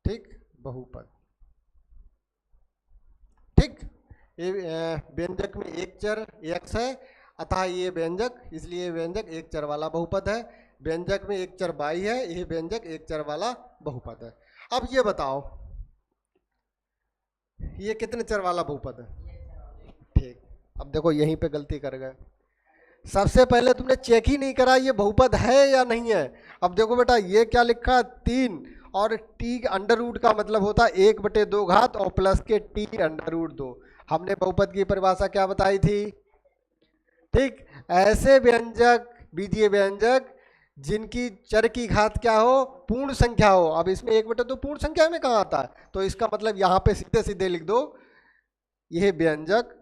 ठीक, बहुपद, ठीक। ये व्यंजक में एक चर x है, अतः ये व्यंजक, इसलिए ये व्यंजक एक चर वाला बहुपद है। व्यंजक में एक चर y है, ये व्यंजक एक चर वाला बहुपद है। अब ये बताओ ये कितने चर वाला बहुपद है? ठीक, अब देखो यहीं पे गलती कर गए, सबसे पहले तुमने चेक ही नहीं करा ये बहुपद है या नहीं है। अब देखो बेटा ये क्या लिखा, 3 और टी अंडर रूट का मतलब होता है 1/2 घात और प्लस के टी अंडर रूट 2। हमने बहुपद की परिभाषा क्या बताई थी? ठीक, ऐसे व्यंजक, बीजीय व्यंजक जिनकी चर की घात क्या हो, पूर्ण संख्या हो। अब इसमें 1/2 पूर्ण संख्या में कहाँ आता है, तो इसका मतलब यहाँ पे सीधे सीधे लिख दो यह व्यंजक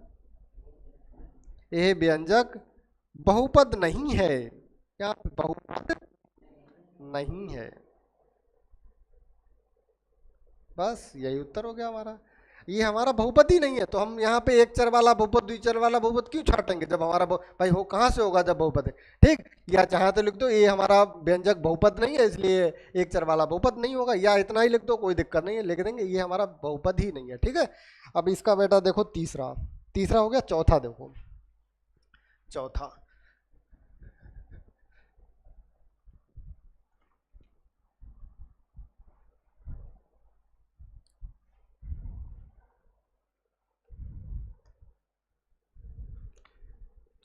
बहुपद नहीं है, क्या बहुपद नहीं है। बस यही उत्तर हो गया हमारा, ये हमारा बहुपद ही नहीं है। तो हम यहाँ पे एक चर वाला बहुपद, द्वि चर वाला बहुपद क्यों छाटेंगे जब हमारा भाई हो कहाँ से होगा जब बहुपद है। ठीक, या चाहे तो लिख दो ये हमारा व्यंजक बहुपद नहीं है इसलिए एक चर वाला बहुपद नहीं होगा, या इतना ही लिख दो, कोई दिक्कत नहीं है, लिख देंगे ये हमारा बहुपद ही नहीं है। ठीक है, अब इसका बेटा देखो तीसरा, तीसरा हो गया। चौथा देखो, चौथा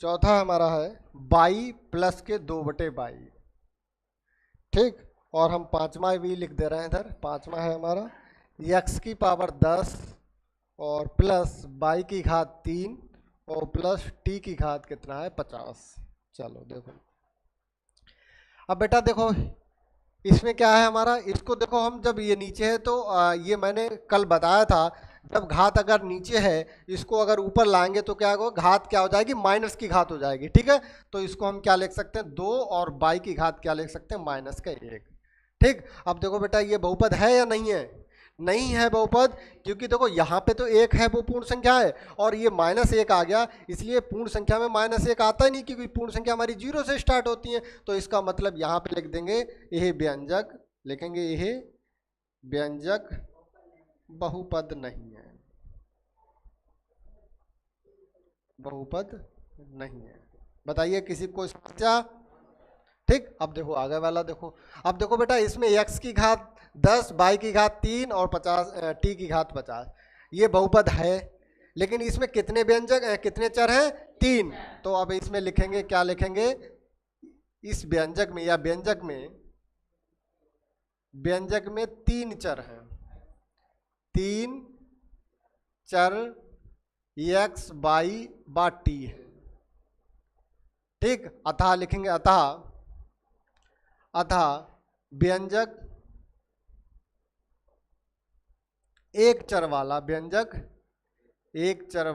चौथा हमारा है बाई प्लस के 2/22। ठीक, और हम पांचवा भी लिख दे रहे हैं इधर, पांचवा है हमारा x की पावर 10 और प्लस बाई की घात 3 और प्लस टी की घात कितना है 50। चलो देखो, अब बेटा देखो इसमें क्या है हमारा, इसको देखो हम जब ये नीचे है तो ये मैंने कल बताया था, जब घात अगर नीचे है इसको अगर ऊपर लाएंगे तो क्या होगा, घात क्या हो जाएगी, माइनस की घात हो जाएगी। ठीक है, तो इसको हम क्या लिख सकते हैं, 2 और बाई की घात क्या लिख सकते हैं, -1। ठीक, अब देखो बेटा ये बहुपद है या नहीं है? नहीं है बहुपद, क्योंकि देखो यहाँ पे तो एक है वो पूर्ण संख्या है और ये -1 आ गया, इसलिए पूर्ण संख्या में -1 आता ही नहीं, क्योंकि पूर्ण संख्या हमारी 0 से स्टार्ट होती है। तो इसका मतलब यहाँ पे लिख देंगे यह व्यंजक, लिखेंगे यह व्यंजक बहुपद नहीं है, बहुपद नहीं है। बताइए किसी को समस्या? ठीक, अब देखो आगे वाला देखो, अब देखो बेटा इसमें x की घात 10, बाई की घात 3 और 50 टी की घात 50, ये बहुपद है, लेकिन इसमें कितने व्यंजक कितने चर हैं, 3। तो अब इसमें लिखेंगे, क्या लिखेंगे, इस व्यंजक में या व्यंजक में 3 चर हैं, 3 चर x बाई बा टी है। ठीक, अतः लिखेंगे, अतः व्यंजक एक चर वाला, व्यंजक एक चर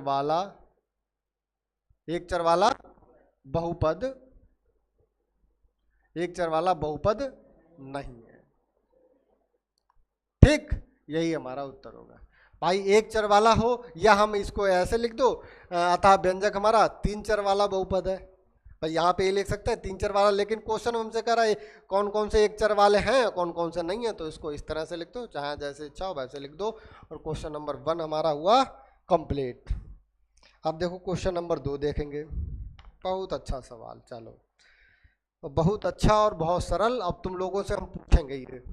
वाला बहुपद, एक चर वाला बहुपद नहीं है। ठीक, यही हमारा उत्तर होगा। भाई एक चर वाला हो, या हम इसको ऐसे लिख दो, अतः व्यंजक हमारा 3 चर वाला बहुपद है। भाई यहाँ पे ये लिख सकते हैं 3 चर वाला, लेकिन क्वेश्चन हमसे कह रहा है कौन कौन से एक चर वाले हैं कौन कौन से नहीं है, तो इसको इस तरह से लिख दो, चाहे जैसे इच्छा हो वैसे लिख दो, और क्वेश्चन नंबर 1 हमारा हुआ कंप्लीट। अब देखो क्वेश्चन नंबर 2 देखेंगे, बहुत अच्छा सवाल, चलो बहुत अच्छा और बहुत सरल। अब तुम लोगों से हम पूछेंगे ये,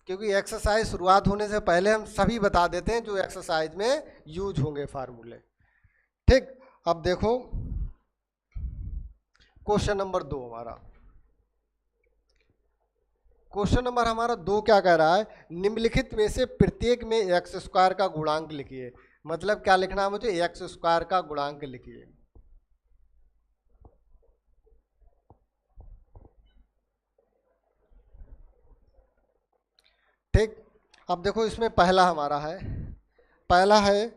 क्योंकि एक्सरसाइज शुरुआत होने से पहले हम सभी बता देते हैं जो एक्सरसाइज में यूज होंगे फार्मूले। ठीक, अब देखो क्वेश्चन नंबर 2 हमारा, क्वेश्चन नंबर हमारा 2 क्या कह रहा है, निम्नलिखित में से प्रत्येक में x² का गुणांक लिखिए। मतलब क्या लिखना है मुझे, x² का गुणांक लिखिए। ठीक, अब देखो इसमें पहला हमारा है, पहला है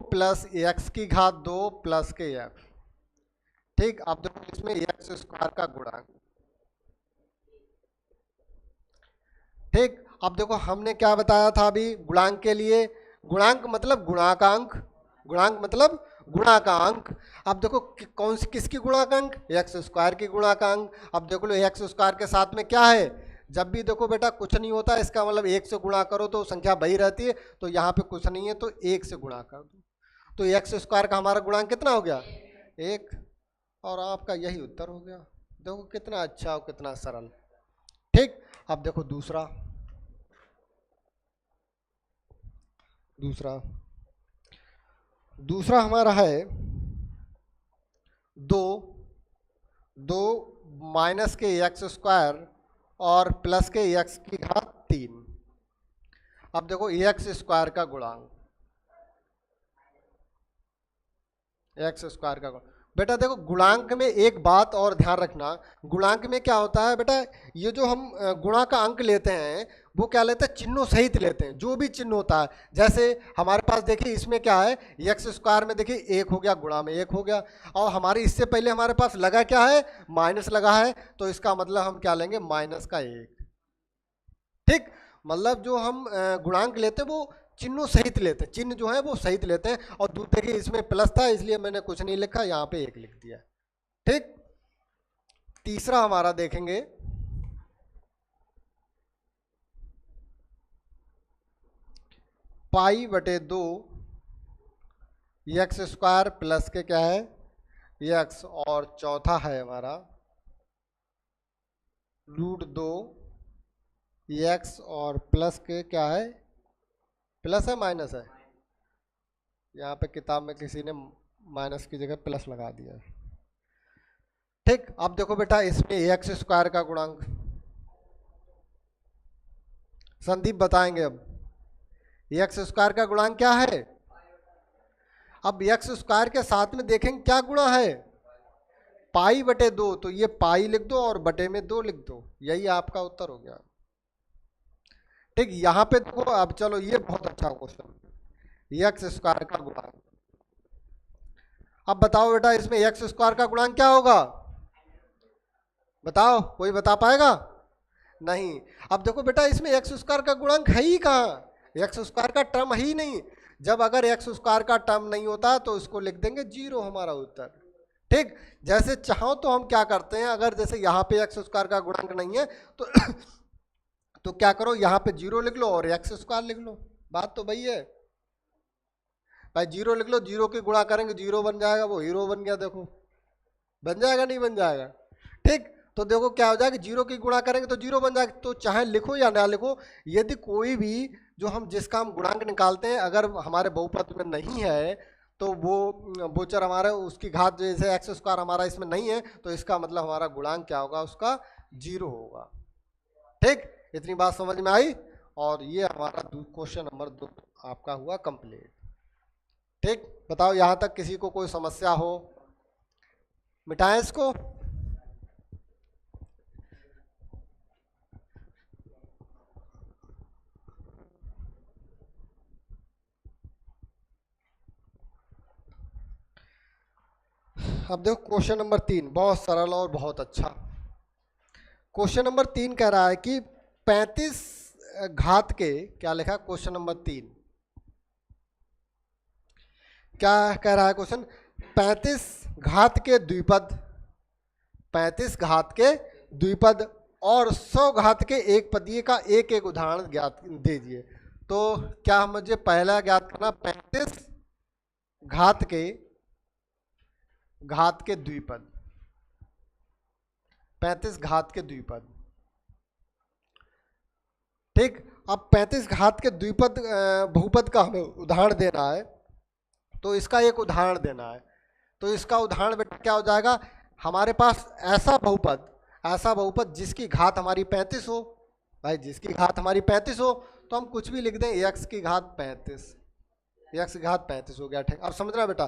प्लस एक्स की घात 2 प्लस के एक्स। ठीक, अब देखो इसमें एक्स स्क्वायर का गुणांक। ठीक, अब देखो हमने क्या बताया था अभी गुणांक के लिए, गुणांक मतलब गुणाकांक, गुणांक मतलब गुणाकांक। अब देखो कौन सी किसकी गुणाकांक, एक्स स्क्वायर की गुणाकांक। अब देखो लो एक्स स्क्वायर के साथ में क्या है, जब भी देखो बेटा कुछ नहीं होता इसका मतलब एक से गुणा करो तो संख्या वही रहती है, तो यहाँ पे कुछ नहीं है तो एक से गुणा कर दो, तो एक्स स्क्वायर का हमारा गुणांक कितना हो गया, एक, और आपका यही उत्तर हो गया। देखो कितना अच्छा और कितना सरल। ठीक, अब देखो दूसरा, दूसरा दूसरा हमारा है दो, दो माइनस के एक्स स्क्वायर और प्लस के एक्स की घात 3। अब देखो एक्स स्क्वायर का गुणांक, एक्स स्क्वायर का गुणांक। बेटा देखो गुणांक में एक बात और ध्यान रखना, गुणांक में क्या होता है बेटा, ये जो हम गुणा का अंक लेते हैं वो क्या लेते हैं, चिन्हों सहित लेते हैं, जो भी चिन्ह होता है। जैसे हमारे पास देखिए इसमें क्या है, एक्स स्क्वायर में देखिए एक हो गया, गुणा में एक हो गया, और हमारी इससे पहले हमारे पास लगा क्या है, माइनस लगा है, तो इसका मतलब हम क्या लेंगे, माइनस का एक। ठीक, मतलब जो हम गुणांक लेते हैं वो चिन्हों सहित लेते हैं, चिन्ह जो है वो सहित लेते हैं। और देखिए इसमें प्लस था इसलिए मैंने कुछ नहीं लिखा, यहाँ पे एक लिख दिया। ठीक, तीसरा हमारा देखेंगे, पाई बटे 2 एक्स स्क्वायर प्लस के क्या है एक्स, और चौथा है हमारा √2 एक्स और प्लस के क्या है, प्लस है माइनस है, यहाँ पे किताब में किसी ने माइनस की जगह प्लस लगा दिया। ठीक, अब देखो बेटा इसमें एक्स स्क्वायर का गुणांक संदीप बताएंगे। अब एक्स स्क्वायर का गुणांक क्या है, अब एक्स स्क्वायर के साथ में देखेंगे क्या गुणा है, पाई बटे 2, तो ये पाई लिख दो और बटे में 2 लिख दो, यही आपका उत्तर हो गया। ठीक, यहाँ पे देखो, अब चलो ये बहुत अच्छा क्वेश्चन, एक्स स्क्वायर का गुणांक। अब बताओ बेटा इसमें एक्स स्क्वायर का गुणांक क्या होगा, बताओ, कोई बता पाएगा, नहीं। अब देखो बेटा इसमें एक्स स्क्वायर का गुणांक है ही कहाँ, एक्स स्क्वायर का टर्म है ही नहीं। जब अगर एक्स स्क्वायर का टर्म नहीं होता तो इसको लिख देंगे 0, हमारा उत्तर। ठीक, जैसे चाहो तो हम क्या करते हैं, अगर जैसे यहाँ पे एक्स स्क्वायर का गुणांक नहीं है तो तो क्या करो, यहाँ पे 0 लिख लो और एक्स स्क्वायर लिख लो, बात तो वही है भाई। 0 लिख लो, 0 की गुणा करेंगे 0 बन जाएगा, वो हीरो बन गया, देखो बन जाएगा नहीं बन जाएगा। ठीक, तो देखो क्या हो जाएगा, 0 की गुणा करेंगे तो 0 बन जाएगा। तो चाहे लिखो या ना लिखो, यदि कोई भी जो हम जिसका हम गुणांक निकालते हैं अगर हमारे बहुपद में नहीं है तो वो बोचर हमारा उसकी घात, जैसे एक्स स्क्वायर हमारा इसमें नहीं है तो इसका मतलब हमारा गुणांक क्या होगा, उसका 0 होगा। ठीक, इतनी बात समझ में आई, और ये हमारा क्वेश्चन नंबर 2 आपका हुआ कंप्लीट। ठीक, बताओ यहाँ तक किसी को कोई समस्या हो, मिटाएं इसको। अब देखो क्वेश्चन नंबर 3 बहुत सरल और बहुत अच्छा। क्वेश्चन नंबर 3 कह रहा है कि 35 घात के, क्या लिखा क्वेश्चन नंबर 3, क्या कह रहा है क्वेश्चन, 35 घात के द्विपद, 35 घात के द्विपद और 100 घात के एक पदीय का एक एक उदाहरण ज्ञात दीजिए। तो क्या मुझे पहला ज्ञात करना, 35 घात के द्विपद, 35 घात के द्विपद। ठीक, अब 35 घात के द्विपद बहुपद का हमें उदाहरण देना है, तो इसका एक उदाहरण देना है। तो इसका उदाहरण बेटा क्या हो जाएगा, हमारे पास ऐसा बहुपद जिसकी घात हमारी 35 हो, भाई जिसकी घात हमारी 35 हो तो हम कुछ भी लिख दें, एक्स की घात 35, एक्स की घात 35 हो गया। ठीक, अब समझना बेटा,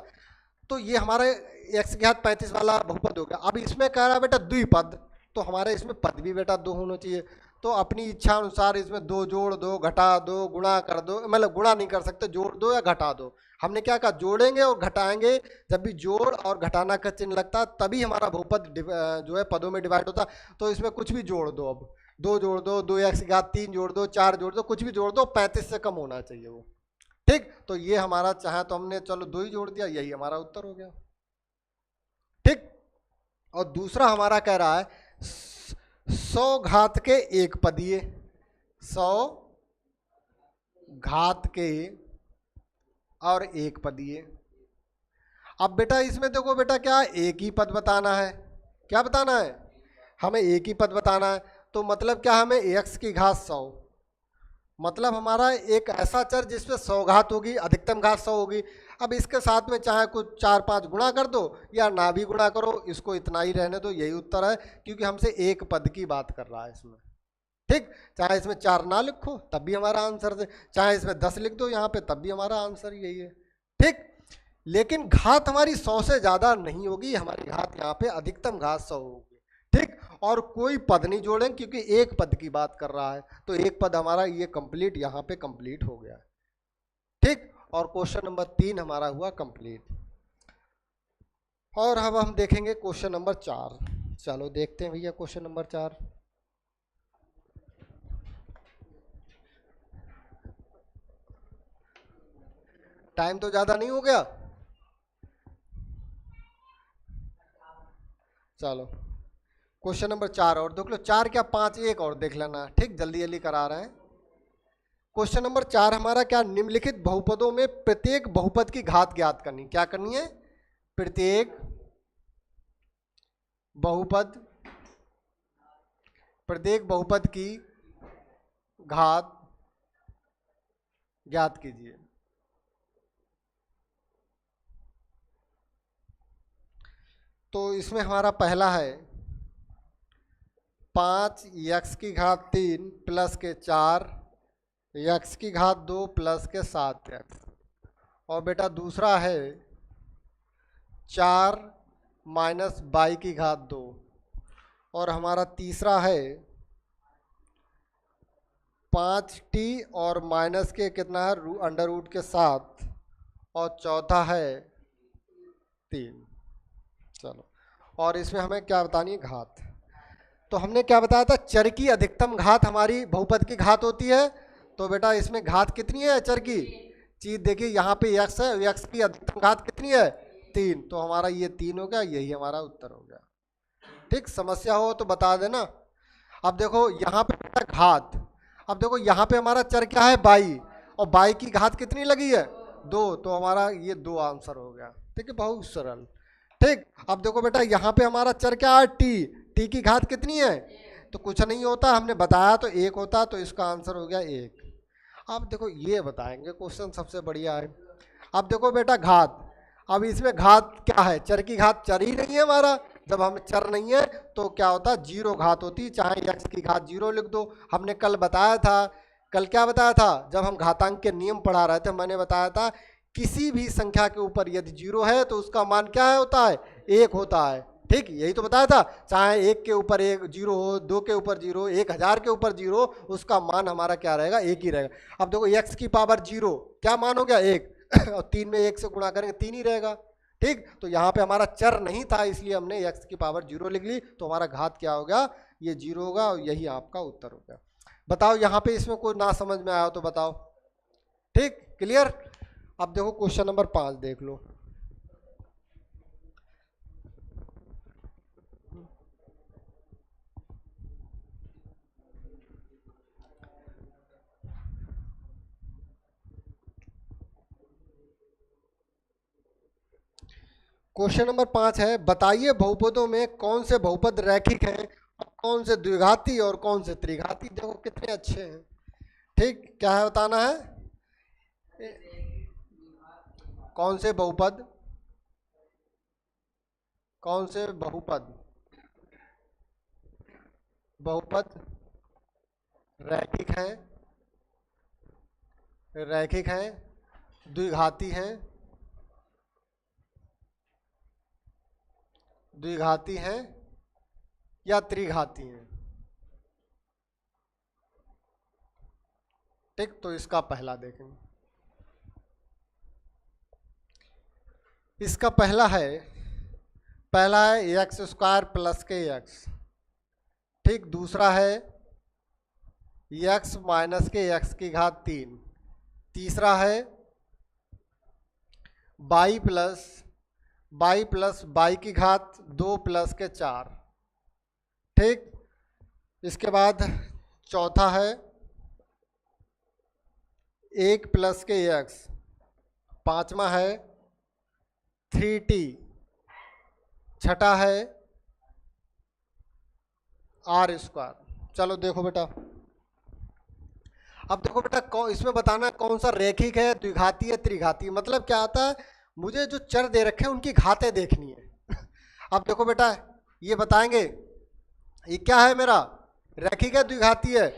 तो ये हमारे एक्स की घात 35 वाला बहुपद हो गया। अब इसमें कह रहा है बेटा द्विपद, तो हमारे इसमें पद भी बेटा 2 होना चाहिए। तो अपनी इच्छा अनुसार इसमें दो जोड़ दो, घटा दो, गुणा कर दो, मतलब गुणा नहीं कर सकते, जोड़ दो या घटा दो। हमने क्या कहा, जोड़ेंगे और घटाएंगे, जब भी जोड़ और घटाना का चिन्ह लगता है तभी हमारा बहुपद जो है पदों में डिवाइड होता। तो इसमें कुछ भी जोड़ दो, अब दो जोड़ दो, 2x⁻³ जोड़ दो, 4 जोड़ दो, कुछ भी जोड़ दो, 35 से कम होना चाहिए वो। ठीक, तो ये हमारा चाहे तो हमने चलो 2 ही जोड़ दिया, यही हमारा उत्तर हो गया। ठीक, और दूसरा हमारा कह रहा है 100 घात के एक पदीय, 100 घात के और एक पदीय। अब बेटा इसमें देखो बेटा क्या, एक ही पद बताना है। क्या बताना है, हमें एक ही पद बताना है। तो मतलब क्या, हमें x की घात 100, मतलब हमारा एक ऐसा चर जिसमें 100 घात होगी, अधिकतम घात 100 होगी। अब इसके साथ में चाहे कुछ 4-5 गुणा कर दो या ना भी गुणा करो, इसको इतना ही रहने दो, यही उत्तर है, क्योंकि हमसे एक पद की बात कर रहा है इसमें। ठीक, चाहे इसमें 4 ना लिखो तब भी हमारा आंसर है, चाहे इसमें 10 लिख दो यहाँ पे तब भी हमारा आंसर यही है। ठीक, लेकिन घात हमारी 100 से ज़्यादा नहीं होगी, हमारी घात यहाँ पे अधिकतम घात 100 होगी। ठीक, और कोई पद नहीं जोड़ेंगे क्योंकि एक पद की बात कर रहा है, तो एक पद हमारा ये कंप्लीट यहाँ पे कंप्लीट हो गया। ठीक, और क्वेश्चन नंबर 3 हमारा हुआ कंप्लीट। और अब हम देखेंगे क्वेश्चन नंबर 4। चलो देखते हैं भैया क्वेश्चन नंबर 4। टाइम तो ज़्यादा नहीं हो गया, चलो क्वेश्चन नंबर 4 और देख लो, 4 क्या 5, एक और देख लेना। ठीक, जल्दी जल्दी करा रहे हैं। क्वेश्चन नंबर 4 हमारा क्या, निम्नलिखित बहुपदों में प्रत्येक बहुपद की घात ज्ञात करनी। क्या करनी है, प्रत्येक बहुपद, प्रत्येक बहुपद की घात ज्ञात कीजिए। तो इसमें हमारा पहला है 5x⁻³ प्लस के 4, x की घात 2 प्लस के 7x। और बेटा दूसरा है 4 माइनस y की घात 2। और हमारा तीसरा है 5t और माइनस के कितना है, अंडर रूट के 7। और चौथा है 3। चलो, और इसमें हमें क्या बतानी है, घात। तो हमने क्या बताया था, चर की अधिकतम घात हमारी बहुपद की घात होती है। तो बेटा इसमें घात कितनी है चर की, चीज देखिए यहाँ पे x है, x की अधिकतम घात कितनी है, 3। तो हमारा ये 3 हो गया, यही हमारा उत्तर हो गया। ठीक, समस्या हो तो बता देना। अब देखो यहाँ पे बेटा घात, अब देखो यहाँ पे हमारा चर क्या है, बाई, और बाई की घात कितनी लगी है, 2। तो हमारा ये 2 आंसर हो गया। ठीक है, बहुत सरल। ठीक, अब देखो बेटा यहाँ पे हमारा चर क्या है, टी की घात कितनी है, तो कुछ नहीं होता, हमने बताया तो 1 होता, तो इसका आंसर हो गया 1। अब देखो ये बताएंगे क्वेश्चन सबसे बढ़िया है। अब देखो बेटा घात, अब इसमें घात क्या है, चर की घात चर ही नहीं है हमारा, जब हम चर नहीं है तो क्या होता है, 0 घात होती, चाहे x की घात 0 लिख दो। हमने कल बताया था, कल क्या बताया था, जब हम घातांक के नियम पढ़ा रहे थे, मैंने बताया था किसी भी संख्या के ऊपर यदि 0 है तो उसका मान क्या है, होता है 1 होता है। ठीक, यही तो बताया था, चाहे 1 के ऊपर 1 0 हो, 2 के ऊपर 0, 1000 के ऊपर 0, उसका मान हमारा क्या रहेगा, 1 ही रहेगा। अब देखो x की पावर 0 क्या मान हो गया, 1 और 3 में 1 से गुणा करेंगे 3 ही रहेगा। ठीक, तो यहाँ पे हमारा चर नहीं था, इसलिए हमने x की पावर 0 लिख ली, तो हमारा घात क्या होगा, ये 0 होगा, और यही आपका उत्तर होगा। बताओ यहाँ पे इसमें कोई ना समझ में आया हो तो बताओ। ठीक, क्लियर। अब देखो क्वेश्चन नंबर 5 देख लो। क्वेश्चन नंबर 5 है, बताइए बहुपदों में कौन से बहुपद रैखिक हैं, कौन से द्विघाती और कौन से त्रिघाती। देखो कितने अच्छे हैं। ठीक, क्या है बताना है, कौन से बहुपद, कौन से बहुपद, बहुपद रैखिक हैं, रैखिक हैं, द्विघाती हैं, द्विघाती हैं या त्रिघाती हैं। ठीक, तो इसका पहला देखेंगे। इसका पहला है एक्स स्क्वायर प्लस के एक्स। ठीक, दूसरा है एक्स माइनस के एक्स की घात 3। तीसरा है बाई प्लस बाई की घात 2 प्लस के 4। ठीक, इसके बाद चौथा है 1 प्लस के एक्स। पांचवा है 3t। छठा है आर स्क्वायर। चलो देखो बेटा, अब देखो बेटा इसमें बताना है कौन सा रेखिक है, द्विघाती है, त्रिघाती। मतलब क्या आता है, मुझे जो चर दे रखे हैं उनकी घातें देखनी है। अब देखो बेटा ये बताएंगे ये क्या है, मेरा रेखिक है द्विघाती है।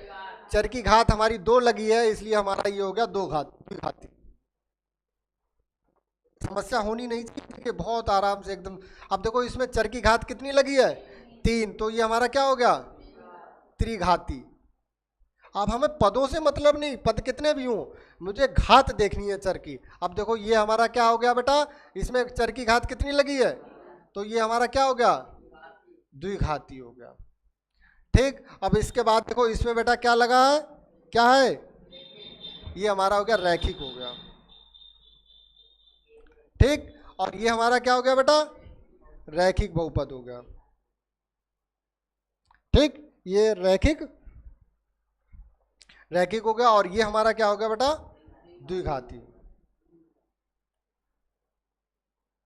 चर की घात हमारी 2 लगी है, इसलिए हमारा ये हो गया द्विघाती। समस्या होनी नहीं चाहिए, बहुत आराम से एकदम। अब देखो इसमें चर की घात कितनी लगी है, 3, तो ये हमारा क्या हो गया, त्रिघाती। अब हमें पदों से मतलब नहीं, पद कितने भी हों, मुझे घात देखनी है चर की। अब देखो ये हमारा क्या हो गया बेटा, इसमें चर की घात कितनी लगी है, तो ये हमारा क्या हो गया, द्विघाती हो गया। ठीक, अब इसके बाद देखो इसमें बेटा क्या लगा है, क्या है, ये हमारा हो गया रैखिक हो गया। ठीक, और ये हमारा क्या हो गया बेटा, रैखिक बहुपद हो गया। ठीक, ये रैखिक हो गया, और ये हमारा क्या हो गया बेटा, द्विघाती।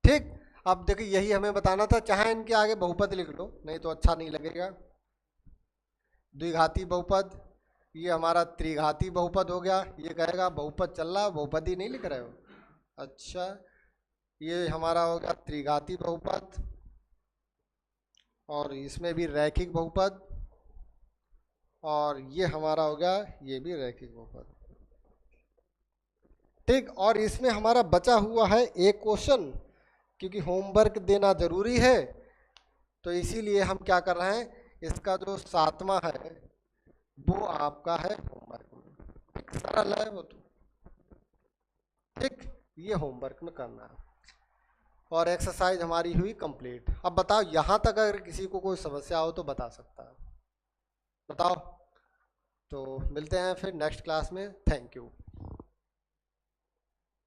ठीक, अब देखिए यही हमें बताना था, चाहे इनके आगे बहुपद लिख लो, नहीं तो अच्छा नहीं लगेगा। द्विघाती बहुपद, ये हमारा त्रिघाती बहुपद हो गया। ये कहेगा बहुपद चल रहा है, बहुपद ही नहीं लिख रहे हो। अच्छा, ये हमारा हो गया त्रिघाती बहुपद, और इसमें भी रैखिक बहुपद, और ये हमारा हो गया ये भी रैखिक बहुपद। ठीक, और इसमें हमारा बचा हुआ है एक क्वेश्चन, क्योंकि होमवर्क देना जरूरी है, तो इसीलिए हम क्या कर रहे हैं, इसका जो 7वां है वो आपका है होमवर्क में। सरल है वो तो। ठीक, ये होमवर्क में करना है, और एक्सरसाइज हमारी हुई कंप्लीट। अब बताओ यहाँ तक अगर किसी को कोई समस्या हो तो बता सकता है, बताओ। तो मिलते हैं फिर नेक्स्ट क्लास में। Thank you.